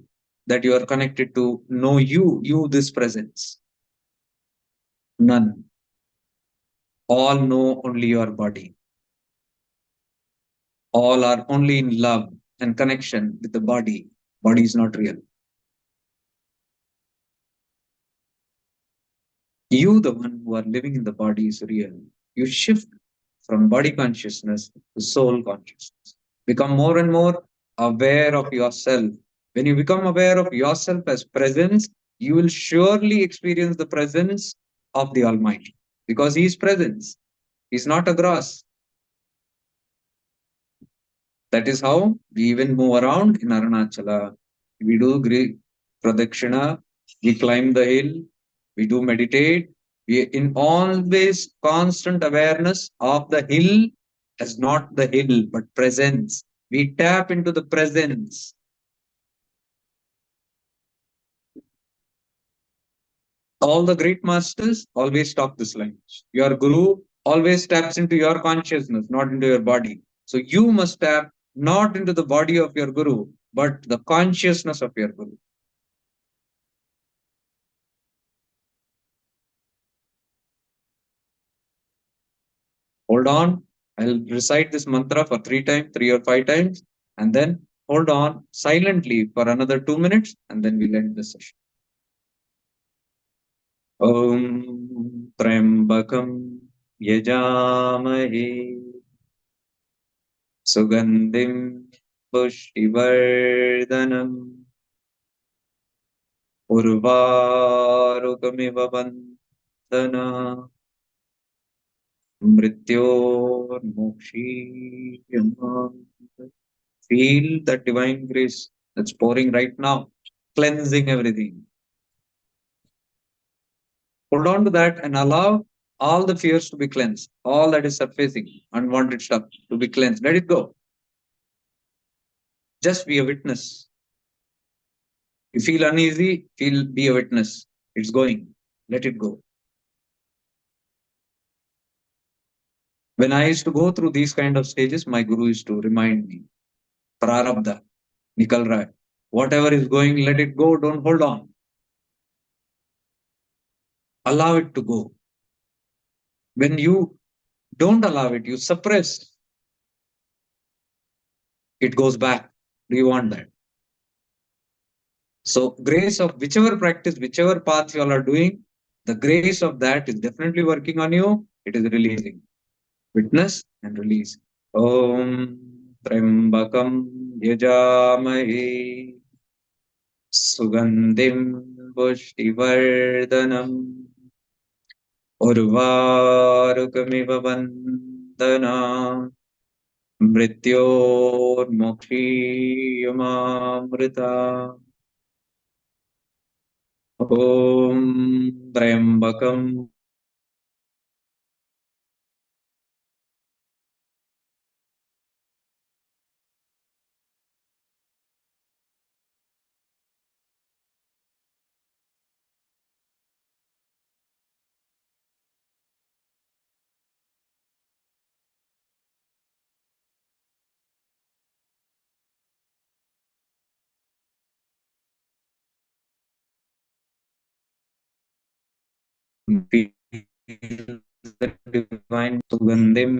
Speaker 2: that you are connected to know you, this presence. None. All know only your body. All are only in love and connection with the body. Body is not real. You, the one who are living in the body, is real. You shift from body consciousness to soul consciousness. Become more and more aware of yourself. When you become aware of yourself as presence, you will surely experience the presence of the Almighty because He is presence. He's not a grass. That is how we even move around in Arunachala. We do great pradakshina, we climb the hill, we do meditate, we in always constant awareness of the hill as not the hill, but presence. We tap into the presence. All the great masters always talk this language. Your guru always taps into your consciousness, not into your body. So you must tap not into the body of your guru, but the consciousness of your guru. Hold on. I'll recite this mantra for 3 times, 3 or 5 times, and then hold on silently for another 2 minutes, and then we'll end the session. Om Trambakam Yajamahe Sugandhim Pushtivardhanam Urvarukamiva Bandhana Mrityormokshiyama. Feel that divine grace that's pouring right now, cleansing everything. Hold on to that and allow all the fears to be cleansed, all that is surfacing, unwanted stuff to be cleansed. Let it go. Just be a witness. You feel uneasy, be a witness. It's going. Let it go. When I used to go through these kind of stages, my guru used to remind me, Prarabdha, Nikal Rai. Whatever is going, let it go. Don't hold on. Allow it to go. When you don't allow it, you suppress, it goes back. Do you want that? So, grace of whichever practice, whichever path you all are doing, the grace of that is definitely working on you. It is releasing. Witness and release. Om Trambakam Yajamahe Sugandhim Pushtivardhanam Urvarukamiva Bandhana Mrityormokshiyamamrita. Om Trambakam feels the divine Sugandhim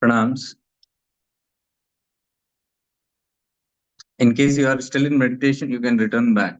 Speaker 1: Pranams. In case you are still in meditation, you can return back.